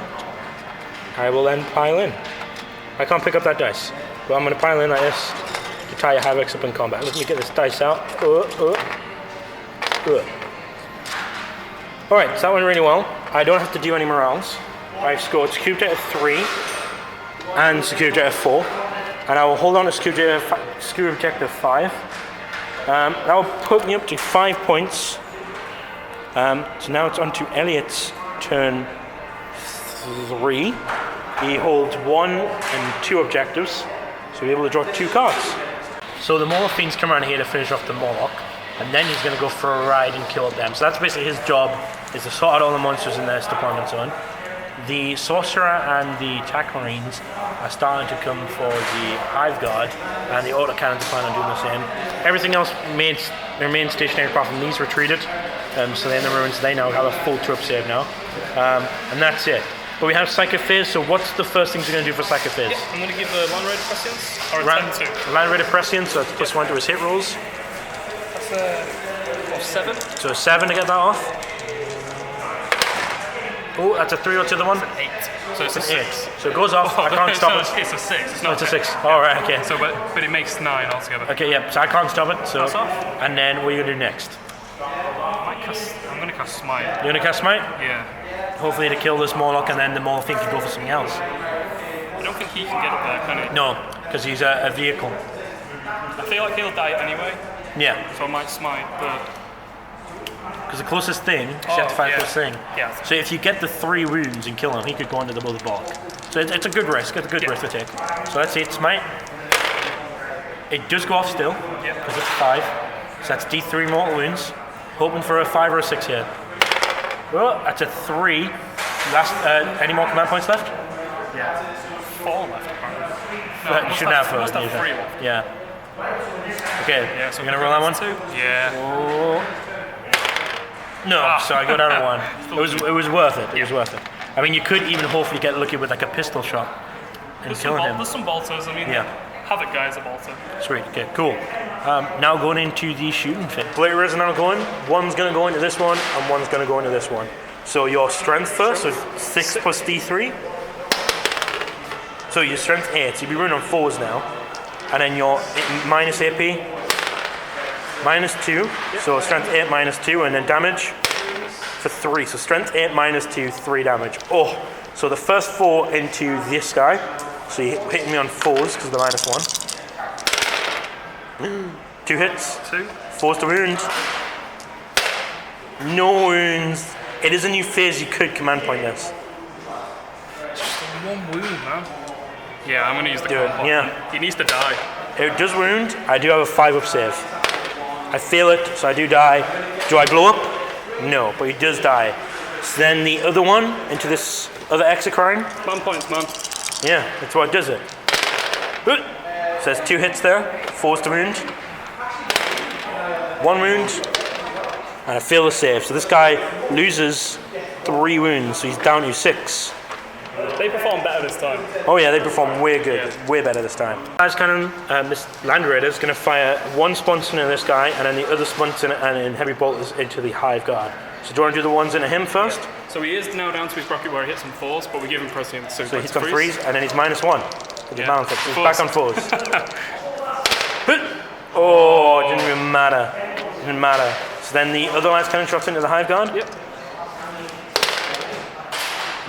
I will then pile in. I can't pick up that dice. But I'm going to pile in like this to tie your Havocs up in combat. Let me get this dice out. Alright, so that went really well. I don't have to do any morales. I've scored Security at 3 and Security at 4. And I will hold on to Security Objective 5. That will put me up to 5 points. So now it's on to Elliot's turn 3. He holds 1 and 2 objectives, so he'll be able to draw 2 cards. So the Moloch Fiends come around here to finish off the Moloch, and then he's going to go for a ride and kill them. So that's basically his job, is to sort out all the monsters in this deployment zone. The Sorcerer and the Tyranids are starting to come for the Hive Guard, and the autocannons are planning on doing the same. Everything else remains stationary apart from these retreated. So they're in the ruins. They now have a full troop save now. And that's it. But we have Psychophase, so what's the first things you're going to do for Psychophase? Yeah, I'm going to give the Land Raider Prescience, or a 10-2. Land Raider Prescience, so that's +1 to his hit rolls. That's a 7. So a 7 to get that off. Oh, that's a 3 or to the one? It's an 8. So it's an a 6. 8. So it goes off, I can't stop it. It's a 6, it's not it's a 6. Oh, right, okay. So, but it makes 9 altogether. Okay, yeah, so I can't stop it. So, that's off. And then what are you going to do next? I'm going to cast Smite. You're going to cast Smite? Yeah. Hopefully to kill this Moloch, and then the Moloch can go for something else. I don't think he can get up there, can he? No, because he's a vehicle. I feel like he'll die anyway. Yeah. So I might Smite, but... Because the closest thing, you have to find the closest thing. Yeah. So if you get the 3 wounds and kill him, he could go into the bullet ball. So it's a good risk. It's a good risk to take. So let's see, it's Smite. It does go off still, because it's 5. So that's D3 mortal wounds. Hoping for a 5 or a 6 here. Oh, that's a 3. Last, any more command points left? Yeah. 4 left, apparently. No, You shouldn't have 4. Must have 3 left. Yeah. Okay, Yeah, so we're going to roll that one? 2? Yeah. Oh. No, so I go down to 1. It was worth it. It was worth it. I mean, you could even hopefully get lucky with like a pistol shot and killing him. There's some bolters. I mean, Havoc guy's a bolter. Sweet. Okay, cool. Now going into the shooting fit. Blaters are now going. One's going to go into this one, and one's going to go into this one. So your strength first, so 6 plus D3. So your strength 8. So you'll be running on 4s now, and then your minus AP. -2, so strength 8 -2, and then damage for 3. So strength 8 -2, 3 damage. Oh, so the first 4 into this guy. So you're hitting me on 4s because of the -1. 2 hits. 2. 4s to wound. No wounds. It is a new phase. You could command point this. It's just 1 wound, man. Yeah, I'm gonna use the Do it. combat. Yeah. He needs to die. It does wound. I do have a 5-up save. I feel it, so I do die. Do I blow up? No, but he does die. So then the other one into this other exocrine. Command points, man. Yeah, that's what does it. So there's 2 hits there. 4s to wound. 1 wound. And I fail the save. So this guy loses 3 wounds, so he's down to 6. They perform better this time. Oh yeah, they perform way good, way better this time. As cannon, this Land Raider is going to fire 1 Sponson into this guy, and then the other Sponson and heavy bolters into the Hive Guard. So do you want to do the ones into him first? So he is now down to his bracket where he hits some 4s, but we give him prescience. So he's on 3s, and then he's -1. He's back on 4s. Oh, it didn't even matter. It didn't matter. So then the other last cannon shots into the Hive Guard. Yep.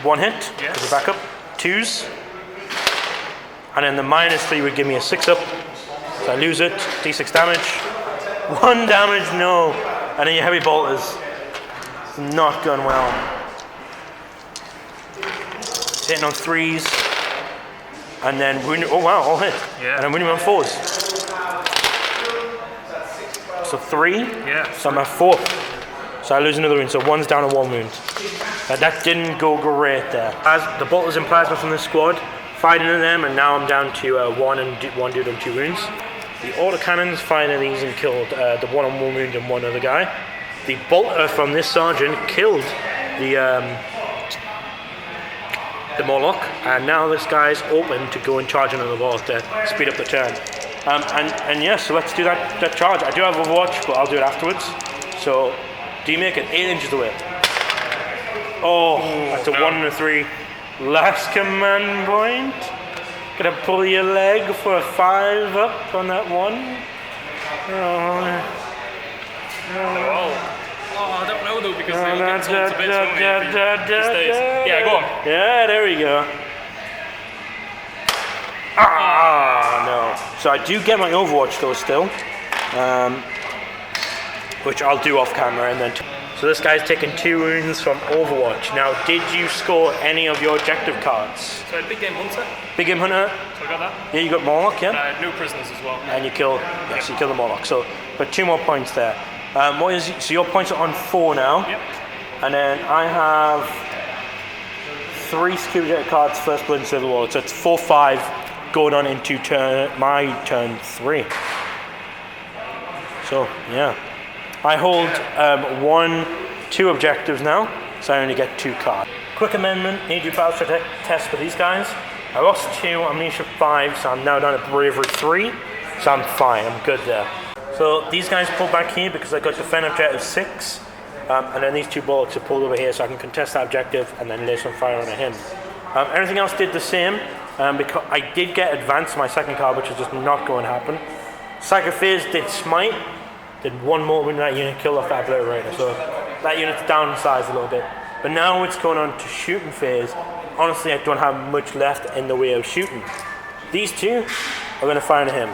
1 hit, Yes. as a backup. 2s. And then the -3 would give me a 6-up. So I lose it, d6 damage. 1 damage, no. And then your heavy bolters. It's not going well. It's hitting on 3s. And then wounding, oh wow, all hit. Yeah. And then wounding on 4s. So 3. Yeah. So I'm at 4. So I lose another wound, so 1's down to 1 wound. That didn't go great there. As the bolters and plasma from this squad, fighting in them, and now I'm down to 1 dude and 2 wounds. The autocannons fired in these and killed the 1 on 1 wound and 1 other guy. The bolter from this sergeant killed the Morlock, and now this guy's open to go and charge another ball to speed up the turn. And yeah, so let's do that charge. I do have Overwatch, but I'll do it afterwards. So, do you make it 8 inches away? Oh, that's a 1 and a 3. Last command point. Gonna pull your leg for a 5 up on that 1. Oh, I don't know though, because they'll get torn to bits, won't they, if he stays. Yeah, go on. Yeah, there we go. Ah, no. So I do get my Overwatch though still, which I'll do off camera and then. So this guy's taking 2 wounds from Overwatch. Now, did you score any of your objective cards? So I had Big Game Hunter. Big Game Hunter. So I got that. Yeah, you got Morlock, yeah? And I had no prisoners as well. And you kill, yes, you kill the Morlock. So, but 2 more points there. So your points are on 4 now. Yep. And then I have 3 security cards, First Blood and Civil War. So it's 4-5 going on into my turn 3. So, yeah. I hold 2 objectives now, so I only get 2 cards. Quick amendment, need your battle test for these guys. I lost 2, Amnesia 5, so I'm now down at Bravery 3, so I'm fine, I'm good there. So these guys pull back here because I got Defend Objective 6, and then these 2 bullets are pulled over here so I can contest that objective and then lay some fire on him. Everything else did the same, because I did get Advance my second card, which is just not going to happen. Sacrifice did Smite, did 1 more when that unit killed off that Obliterator, so that unit's downsized a little bit. But now it's going on to shooting phase. Honestly, I don't have much left in the way of shooting. These 2 are going to fire into him.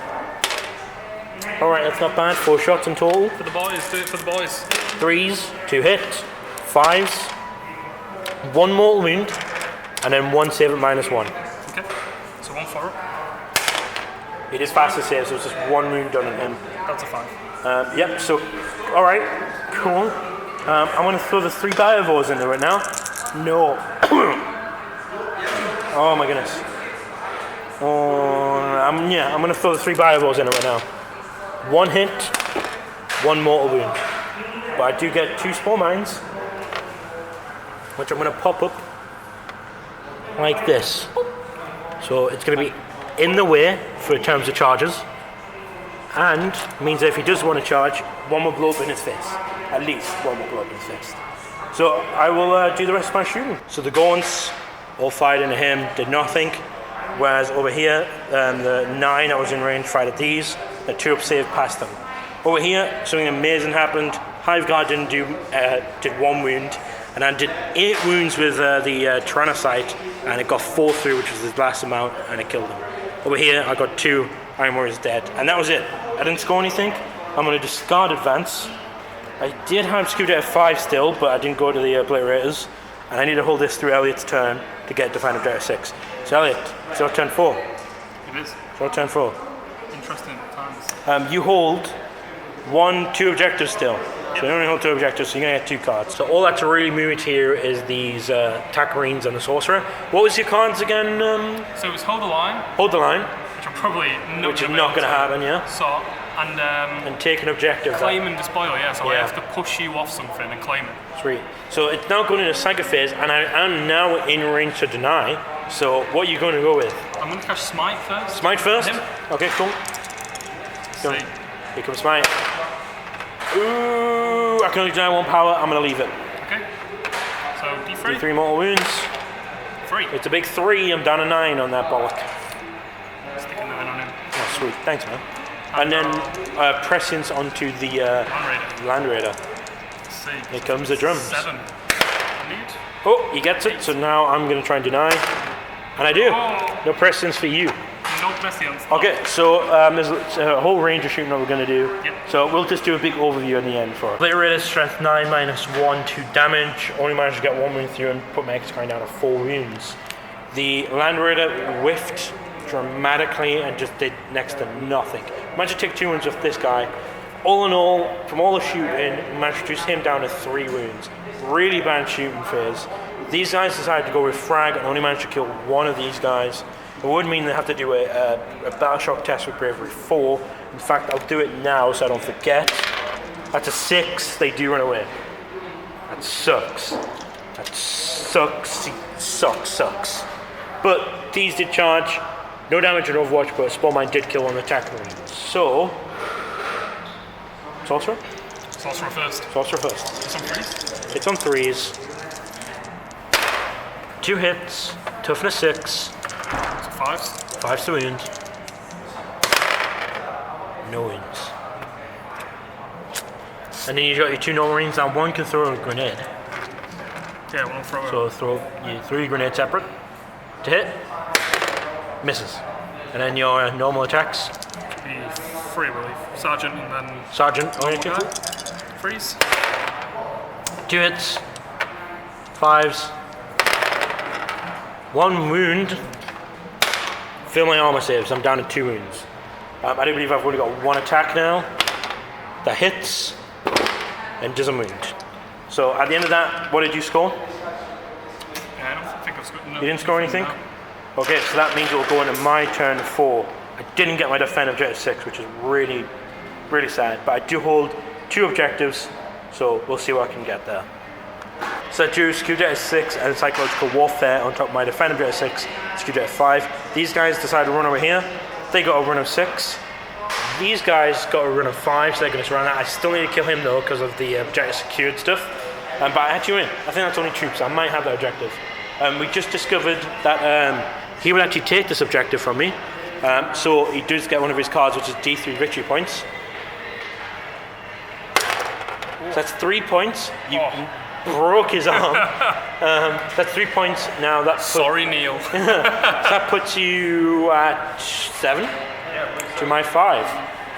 Alright, that's not bad. 4 shots in total. For the boys, do it for the boys. 3s, 2 hits, 5s, 1 mortal wound, and then 1 save at -1. Okay, so 1 4 up. It is faster save, so it's just 1 wound done on him. That's a 5. Yep, so, alright, cool. I'm going to throw the 3 Biovores in there right now. No. Oh my goodness. I'm going to throw the 3 Biovores in it right now. 1 hit, 1 mortal wound. But I do get 2 Spore Mines, which I'm going to pop up like this. So it's going to be in the way for terms of charges. And means that if he does want to charge, 1 will blow up in his face. At least 1 will blow up in his face. So I will do the rest of my shooting. So the Gaunts all fired into him, did nothing. Whereas over here, the 9 I was in range fired at these. The 2 up save past them. Over here, something amazing happened. Hive Guard did 1 wound. And I did 8 wounds with the Tyrannocyte. And it got 4 through, which was the last amount, and it killed him. Over here, I got 2 Iron Warriors dead. And that was it. I didn't score anything. I'm going to discard Advance. I did have Security at 5 still, but I didn't go to the Obliterators. And I need to hold this through Elliot's turn to get Defend Objective 6. So Elliot, it's your turn 4. It is. It's your turn 4. Interesting times. You hold 2 objectives still. So you only hold 2 objectives, so you're going to get 2 cards. So all that's really moved here is these Tyranids and the Sorcerer. What was your cards again? So it was Hold the Line. Hold the Line. Which I'm probably not Which is not going to happen, yeah? So, and take an objective. claim and despoil, yeah. So I Yeah. have to push you off something and claim it. Sweet. So it's now going into Psycho phase, and I am now in range to deny. So what are you going to go with? I'm going to cast Smite first. Smite first? Him. Okay, cool. Go. See. Here comes Smite. Ooh, I can only deny 1 power. I'm going to leave it. Okay. So D3. D3 mortal wounds. 3. It's a big 3. I'm down to 9 on that bollock. Sticking 9 on him. Oh, sweet. Thanks, man. And then prescience onto the Land Raider. Land Raider. Let's see. Here comes the drums. 7. Need. Oh, he gets it, so now I'm going to try and deny. And I do. No precedence for you. No precedence. Okay, so there's a whole range of shooting that we're going to do. Yep. So we'll just do a big overview in the end for it. Obliterator, strength 9, -1, 2 damage. Only managed to get 1 wound through and put my X-Kind down to 4 wounds. The Land Raider whiffed dramatically and just did next to nothing. Managed to take 2 wounds off this guy. All in all, from all the shooting, managed to reduce him down to 3 wounds. Really bad shooting phase. These guys decided to go with frag and only managed to kill 1 of these guys. It would mean they have to do a battle shock test with bravery 4. In fact, I'll do it now so I don't forget. That's a 6, they do run away. That sucks. That sucks. Sucks. But these did charge. No damage in Overwatch, but a Spore Mine did kill on the attack marine. So, Sorcerer? Sorcerer first. Sorcerer first. It's on 3s. It's on 3s. 2 hits, toughness 6. So 5s. 5's to wound. No wounds. And then you got your 2 normal marines, and 1 can throw a grenade. Yeah, one will throw it. So throw your grenade separate. To hit. Misses. And then your normal attacks. Be 3, I believe. Sergeant and then Sergeant. Oh, normal guy. 3s. 2 hits. 5's. 1 wound. Fill my armor saves. I'm down to 2 wounds. I do believe I've only got 1 attack now. That hits. And doesn't wound. So at the end of that, what did you score? Yeah, I don't think I've scored. No, You didn't score anything? No. Okay, so that means it will go into my turn 4. I didn't get my defend objective 6, which is really, really sad. But I do hold 2 objectives, so we'll see what I can get there. So I drew Secure Objective 6 and Psychological Warfare on top of my defend objective 6, Secure Objective 5. These guys decided to run over here. They got a run of 6. These guys got a run of 5, so they're going to surround that. I still need to kill him though because of the objective secured stuff. But I actually win. I think that's only troops. I might have that objective. We just discovered that he would actually take this objective from me. So he does get one of his cards, which is D3 victory points. So that's 3 points. You broke his arm. That's 3 points. Now that's Sorry, Neil. so that puts you at 7 to my 5.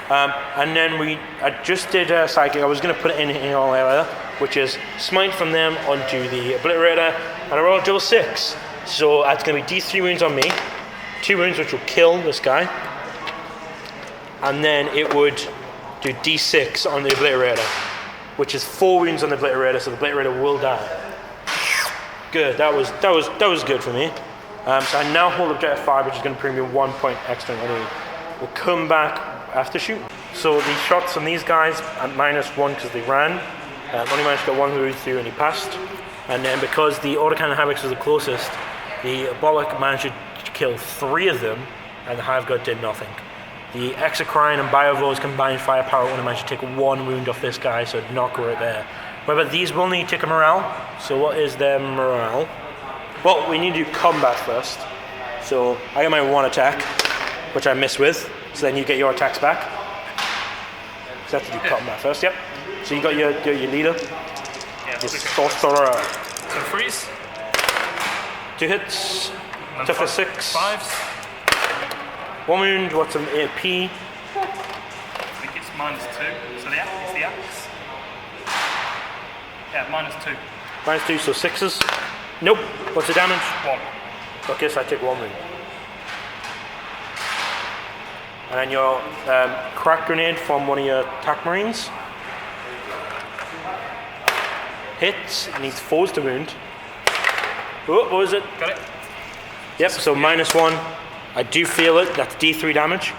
And then I just did psychic. I was going to put it in here all area, which is smite from them onto the Obliterator, and I rolled double 6. So that's going to be D3 wounds on me, 2 wounds which will kill this guy, and then it would do D6 on the Obliterator, which is 4 wounds on the Obliterator, so the Obliterator will die. Good, that was good for me. So I now hold objective 5, which is going to bring me 1 point extra anyway. We'll come back after shooting. So the shots on these guys at -1 because they ran. Only managed to get 1 wound through and he passed. And then because the autocannon Havocs was the closest, the Bollock managed to kill 3 of them, and the Hive God did nothing. The Exocrine and Biovo's combined firepower only managed to take 1 wound off this guy, so knock right there. However, these will need to take a morale. So what is their morale? Well, we need to do combat first. So I get my 1 attack, which I miss with. So then you get your attacks back. So I have to do combat first, yep. So you got your leader. Yeah, Your sorcerer. So 3s. 2 hits. Toughness 6. 5s. 1 wound, what's an AP? I think it's -2. So it's the axe. Yeah, -2. -2, so 6s. Nope. What's the damage? 1. Okay, so I take 1 wound. And then your crack grenade from one of your attack marines. Hits, needs 4s to wound. Oh, what was it? Got it? Yep, so -1. I do feel it, that's D3 damage.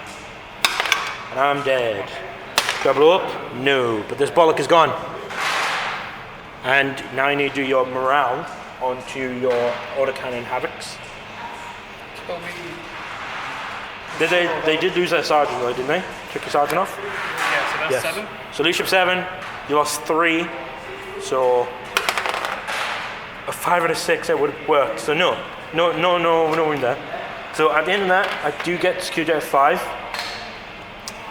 And I'm dead. Do I blow up? No, but this bollock is gone. And now you need to do your morale onto your autocannon Havocs. They did lose their sergeant though, didn't they? Took your sergeant off? Yeah, so that's 7. So leadership 7, you lost 3. So a 5 out of 6 it would have worked. So no win there. So at the end of that, I do get Secure Objective 5.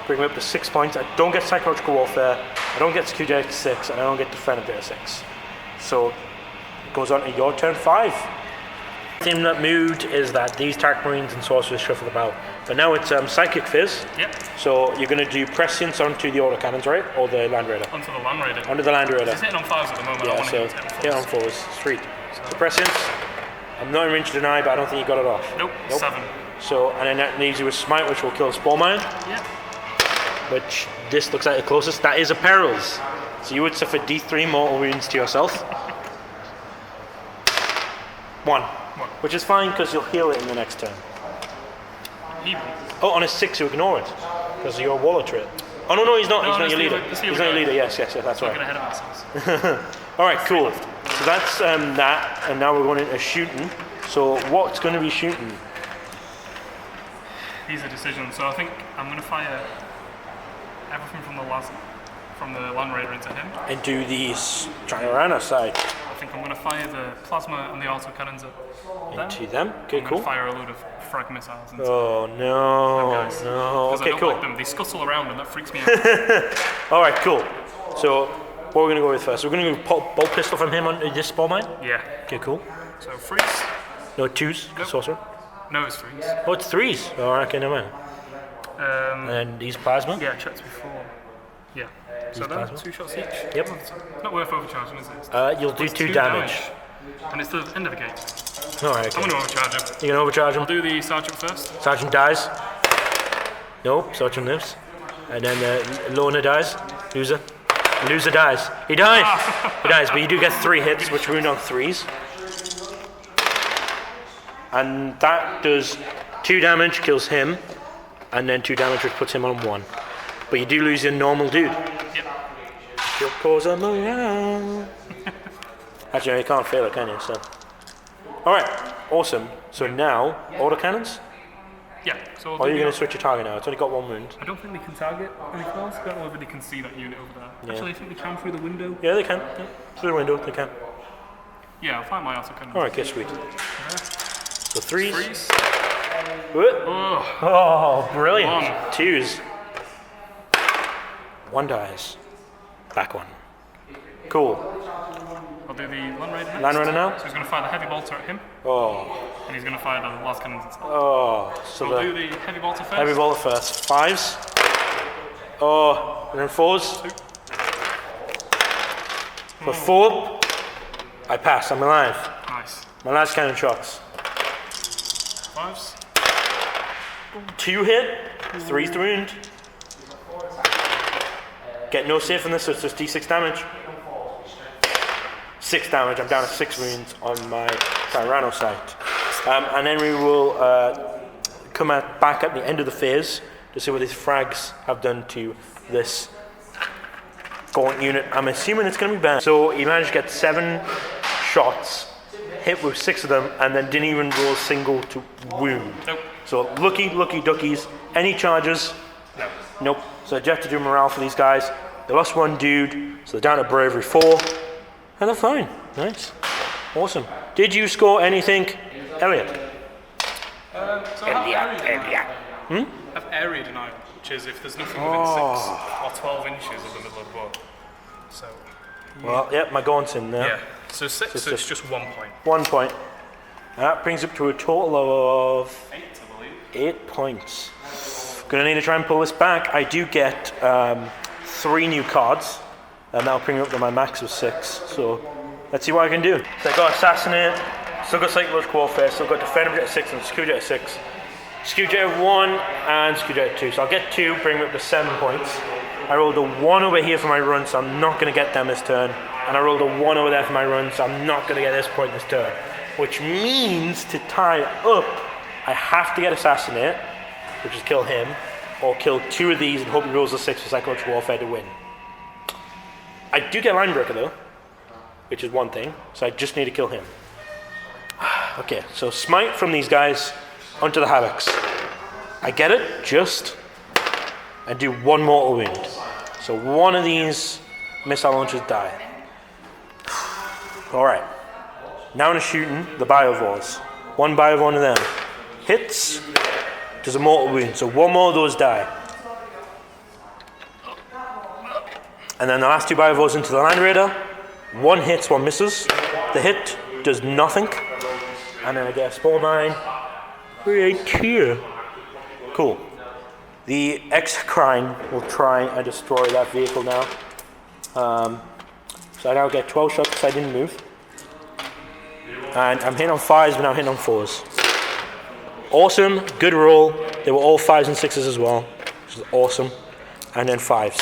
Bring me up to 6 points. I don't get Psychological Warfare. I don't get Secure Objective 6, and I don't get Defend Objective 6. So goes on to your turn 5. The thing that moved is that these Tark Marines and Sorcerers shuffled about. But now it's Psychic Fizz. Yep. So you're going to do Prescience onto the Autocannons, right? Or the Land Raider? Onto the Land Raider. Onto the Land Raider. He's hitting on 5s at the moment. Yeah, so hit on 4s. Sweet. So Prescience. I'm not in range to deny, but I don't think you got it off. Nope. 7. So, and then that leaves you with Smite, which will kill a Spore Mine. Yep. Which this looks like the closest. That is a Perils. So you would suffer D3 mortal wounds to yourself. 1. Which is fine because you'll heal it in the next turn. Oh, on a 6 you ignore it because you're a Waller trait. Oh no, he's not. He's not your leader. He's not your leader. Yes, that's right. Ahead of ourselves. All right, cool. So that's that, and now we're going into shooting. So what's going to be shooting? Easy decision. So I think I'm going to fire everything from the Land Raider into him. And do the Tyranids side. I think I'm going to fire the plasma and the autocannons into them. Okay, I'm cool. Going to fire a load of frag missiles into no, no. Okay, I don't cool. like them. They scuttle around and that freaks me out. All right, cool. So what we're going to go with first? We're going to go bolt pistol from him onto this Spore Mine. Yeah. Okay, cool. So 3s. No 2s. Nope. Sorcerer. No, it's 3s. Oh, it's 3s. All right, okay, never mind. And these plasma. Yeah, checked before. Yeah. So then, 2 shots each. Yep. Not worth overcharging, is it? You'll do 2 damage. And it's the end of the game. All right. Okay. I'm going to overcharge him. You're going to overcharge him? I'll do the Sergeant first. Sergeant dies. Nope, Sergeant lives. And then Lorna dies. Loser. Loser dies. He dies. He dies, but you do get 3 hits, which wound on 3s. And that does 2 damage, kills him, and then 2 damage, which puts him on 1. But you do lose your normal dude. Yep. Your cause a morale. Actually, you can't fail it, can you? So. Alright, awesome. So now, autocannons? Yeah. So or are you going to switch your target now? It's only got 1 wound. I don't think they can target anything else. I don't know whether they can see that unit over there. Yeah. Actually, I think they can through the window. Yeah, they can. Yeah. Through the window, they can. Yeah, I'll find my autocannon. Alright, okay, sweet. So 3s. 3s. Oh, brilliant. 1. 2s. 1 dies. Back 1. Cool. I'll do the Land Raider next. Land Raider now? So he's going to fire the Heavy Bolter at him. Oh. And he's going to fire the last cannons instead. Oh. So I'll do the Heavy Bolter first. Heavy Bolter first. 5s. Oh. And then 4s. 2. For 4, I pass. I'm alive. Nice. My last cannon shots. 5s. 2 hit. 3's to wound. Get no save from this, so it's just d6 damage. 6 damage. I'm down to 6 wounds on my Tyranno site. And then we will come back at the end of the phase to see what these frags have done to this gaunt unit. I'm assuming it's going to be bad. So he managed to get 7 shots, hit with 6 of them, and then didn't even roll a single to wound. Nope. So lucky duckies. Any charges? No. Nope. So you have to do morale for these guys. They lost 1 dude, so they're down to bravery 4. And they're fine. Nice. Awesome. Did you score anything, Elliot? So I have area denial, which is if there's nothing within 6 or 12 inches of the middle of the board. So. Well, yep, my gaunt's in there. Yeah. So 6, so it's just 1 point. 1 point. That brings up to a total of 8, I believe. 8 points. Gonna need to try and pull this back. I do get 3 new cards, and that'll bring up to my max of 6. So let's see what I can do. So I got Assassinate, still got Psychological Warfare, still got Defender at 6 and Skew at 6. Skew at 1 and Skew at 2. So I'll get 2, bring me up to 7 points. I rolled a 1 over here for my run, so I'm not gonna get them this turn. And I rolled a 1 over there for my run, so I'm not gonna get this point this turn. Which means to tie up, I have to get Assassinate, which is kill him, or kill 2 of these and hope he rolls a 6 for Psychological Warfare to win. I do get Linebreaker though, which is one thing, so I just need to kill him. Okay, so Smite from these guys onto the Havocs. I get it, just, and do 1 mortal wound. So 1 of these missile launchers die. Alright, now in shooting, the Biovores. 1 Biovore to them. Hits, does a mortal wound, so 1 more of those die. And then the last 2 Biovores into the Land Raider. 1 hits, 1 misses. The hit it does nothing. And then I get a spore mine right here. Cool. The X-Crine will try and destroy that vehicle now. So I now get 12 shots because I didn't move. And I'm hitting on 5s, but now I'm hitting on 4s. Awesome, good roll. They were all 5s and 6s as well, which is awesome. And then 5s.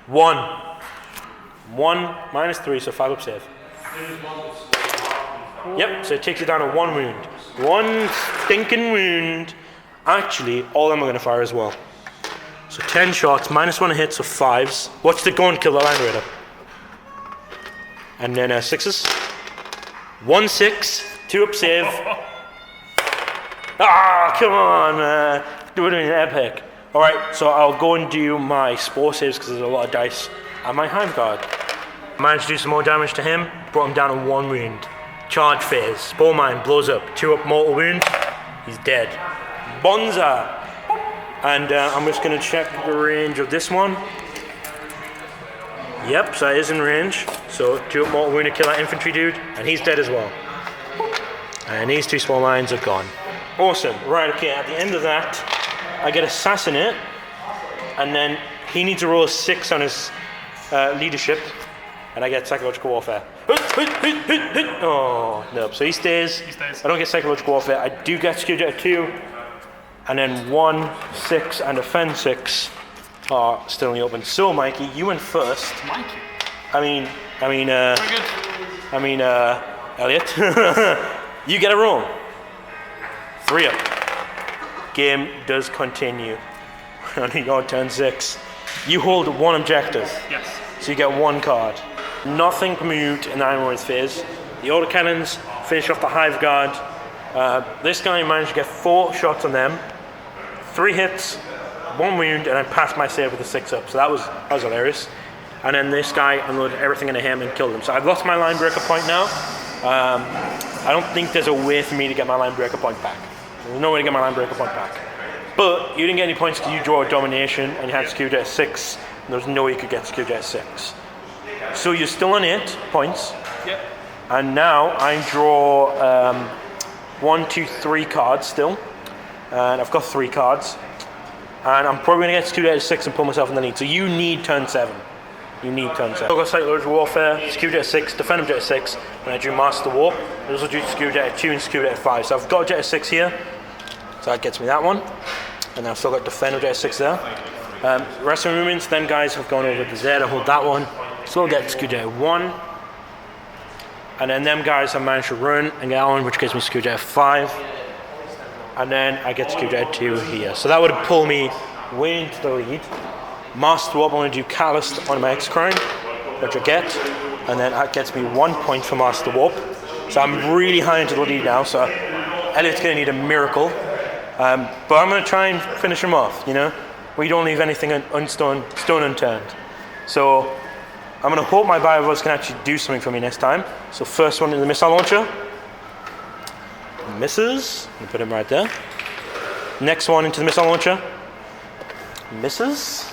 1. 1 minus 3, so 5 up save. Yep, so it takes it down to 1 wound. 1 stinking wound. Actually, all of them are going to fire as well. So 10 shots, minus 1 hit, so 5s. Watch the gun kill the Land Raider. And then 6s. 1 6, 2 up save. Ah, come on, man. Do it in epic. Alright, so I'll go and do my spore saves because there's a lot of dice. And my Hive Guard. Managed to do some more damage to him, brought him down to 1 wound. Charge phase, spore mine blows up, 2 up mortal wound, he's dead. Bonza! And I'm just going to check the range of this one. Yep, so it is in range. So 2 up mortal wound to kill that infantry dude, and he's dead as well. And these 2 spore mines are gone. Awesome, right, okay, at the end of that, I get Assassinate, and then he needs to roll a 6 on his leadership, and I get Psychological Warfare. Oh, no, so he stays. I don't get Psychological Warfare. I do get Skewjet 2, and then 1, 6, and Defend 6 are still in the open. So, Mikey, you went first. Mikey? Very good. Elliot. You get a roll. 3 up. Game does continue. On your turn 6. You hold 1 objective. Yes. So you get 1 card. Nothing moved in the Iron Warriors phase. The autocannons finish off the Hive Guard. This guy managed to get 4 shots on them. 3 hits, 1 wound, and I passed my save with a 6 up. So that was hilarious. And then this guy unloaded everything into him and killed him. So I've lost my line breaker point now. I don't think there's a way for me to get my line breaker point back. There's no way to get my line breaker point back. But you didn't get any points because you draw a domination and you had Skewjet 6. And there's no way you could get Skewjet 6. So you're still on 8 points. Yep. And now I draw 1, 2, 3 cards still. And I've got 3 cards. And I'm probably going to get Skewjet 6 and pull myself in the lead. So you need turn 7. You need turn 7. I've got Psychological Warfare, Skewjet 6, Defend Jet 6, and I drew Master Warp. I also drew Skewjet 2 and Skewjet 5. So I've got Jet 6 here. So that gets me that one. And I've still got Defend Jet 6 there. Rest of the movements, then guys have gone over to Z. I hold that one. Still get Skewjet 1. And then them guys have managed to run and get that one, which gives me Skewjet 5. And then I get Skewjet 2 here. So that would pull me way into the lead. Master Warp, I'm going to do Catalyst on my X-Crine, which I get. And then that gets me 1 point for Master Warp. So I'm really high into the lead now. So Elliot's going to need a miracle. But I'm going to try and finish him off, you know? We don't leave anything stone unturned. So I'm going to hope my Biovos can actually do something for me next time. So first one is the missile launcher. Misses. I'm going to put him right there. Next one into the missile launcher. Misses.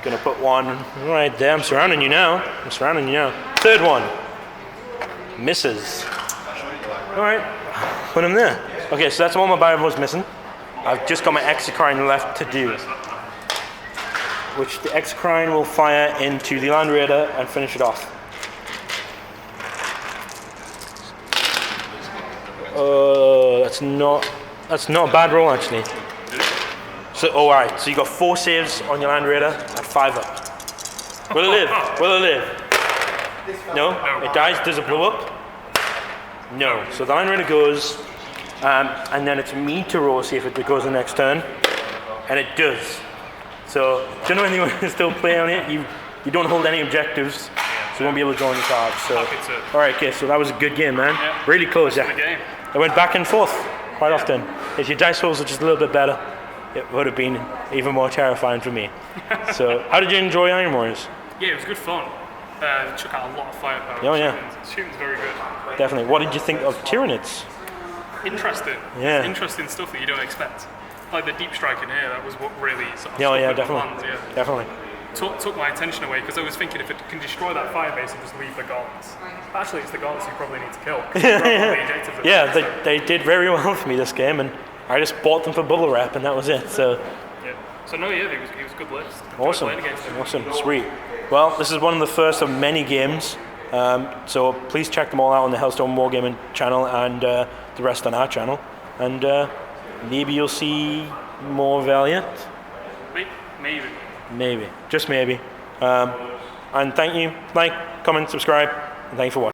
Going to put one right there. I'm surrounding you now. Third one. Misses. All right. Put him there. Okay, so that's all my Biovos missing. I've just got my Exocrine left to do, which the Exocrine will fire into the Land Raider and finish it off. That's not a bad roll actually. So alright, so you got 4 saves on your Land Raider at 5 up. Will it live? Will it live? No? It dies? Does it blow up? No. So the Land Raider goes, and then it's me to roll, see if it goes the next turn. And it does. So, do you know anyone who's still playing on it? You don't hold any objectives, so you won't be able to draw any cards. So, alright, okay, so that was a good game, man. Yeah. Really close, yeah. It went back and forth quite often. If your dice rolls are just a little bit better, it would have been even more terrifying for me. So, how did you enjoy Iron Warriors? Yeah, it was good fun. Took out a lot of firepower. Oh, yeah. Shooting's very good. Definitely. What did you think of Tyranids? Interesting. Yeah. Interesting stuff that you don't expect. Like the deep strike in here, that was what really sort of definitely. Lands, yeah. Definitely. took my attention away, because I was thinking if it can destroy that firebase and just leave the gauntlets. Actually, it's the gauntlets you probably need to kill. Yeah, they did very well for me this game, and I just bought them for bubble wrap, and that was it. So. Yeah. So no, yeah, it was a good list. Awesome. Awesome. Sweet. Well, this is one of the first of many games. So please check them all out on the Hellstorm Wargaming channel and the rest on our channel. And maybe you'll see more of Elliot. Maybe. Maybe. Just maybe. And thank you. Like, comment, subscribe, and thank you for watching.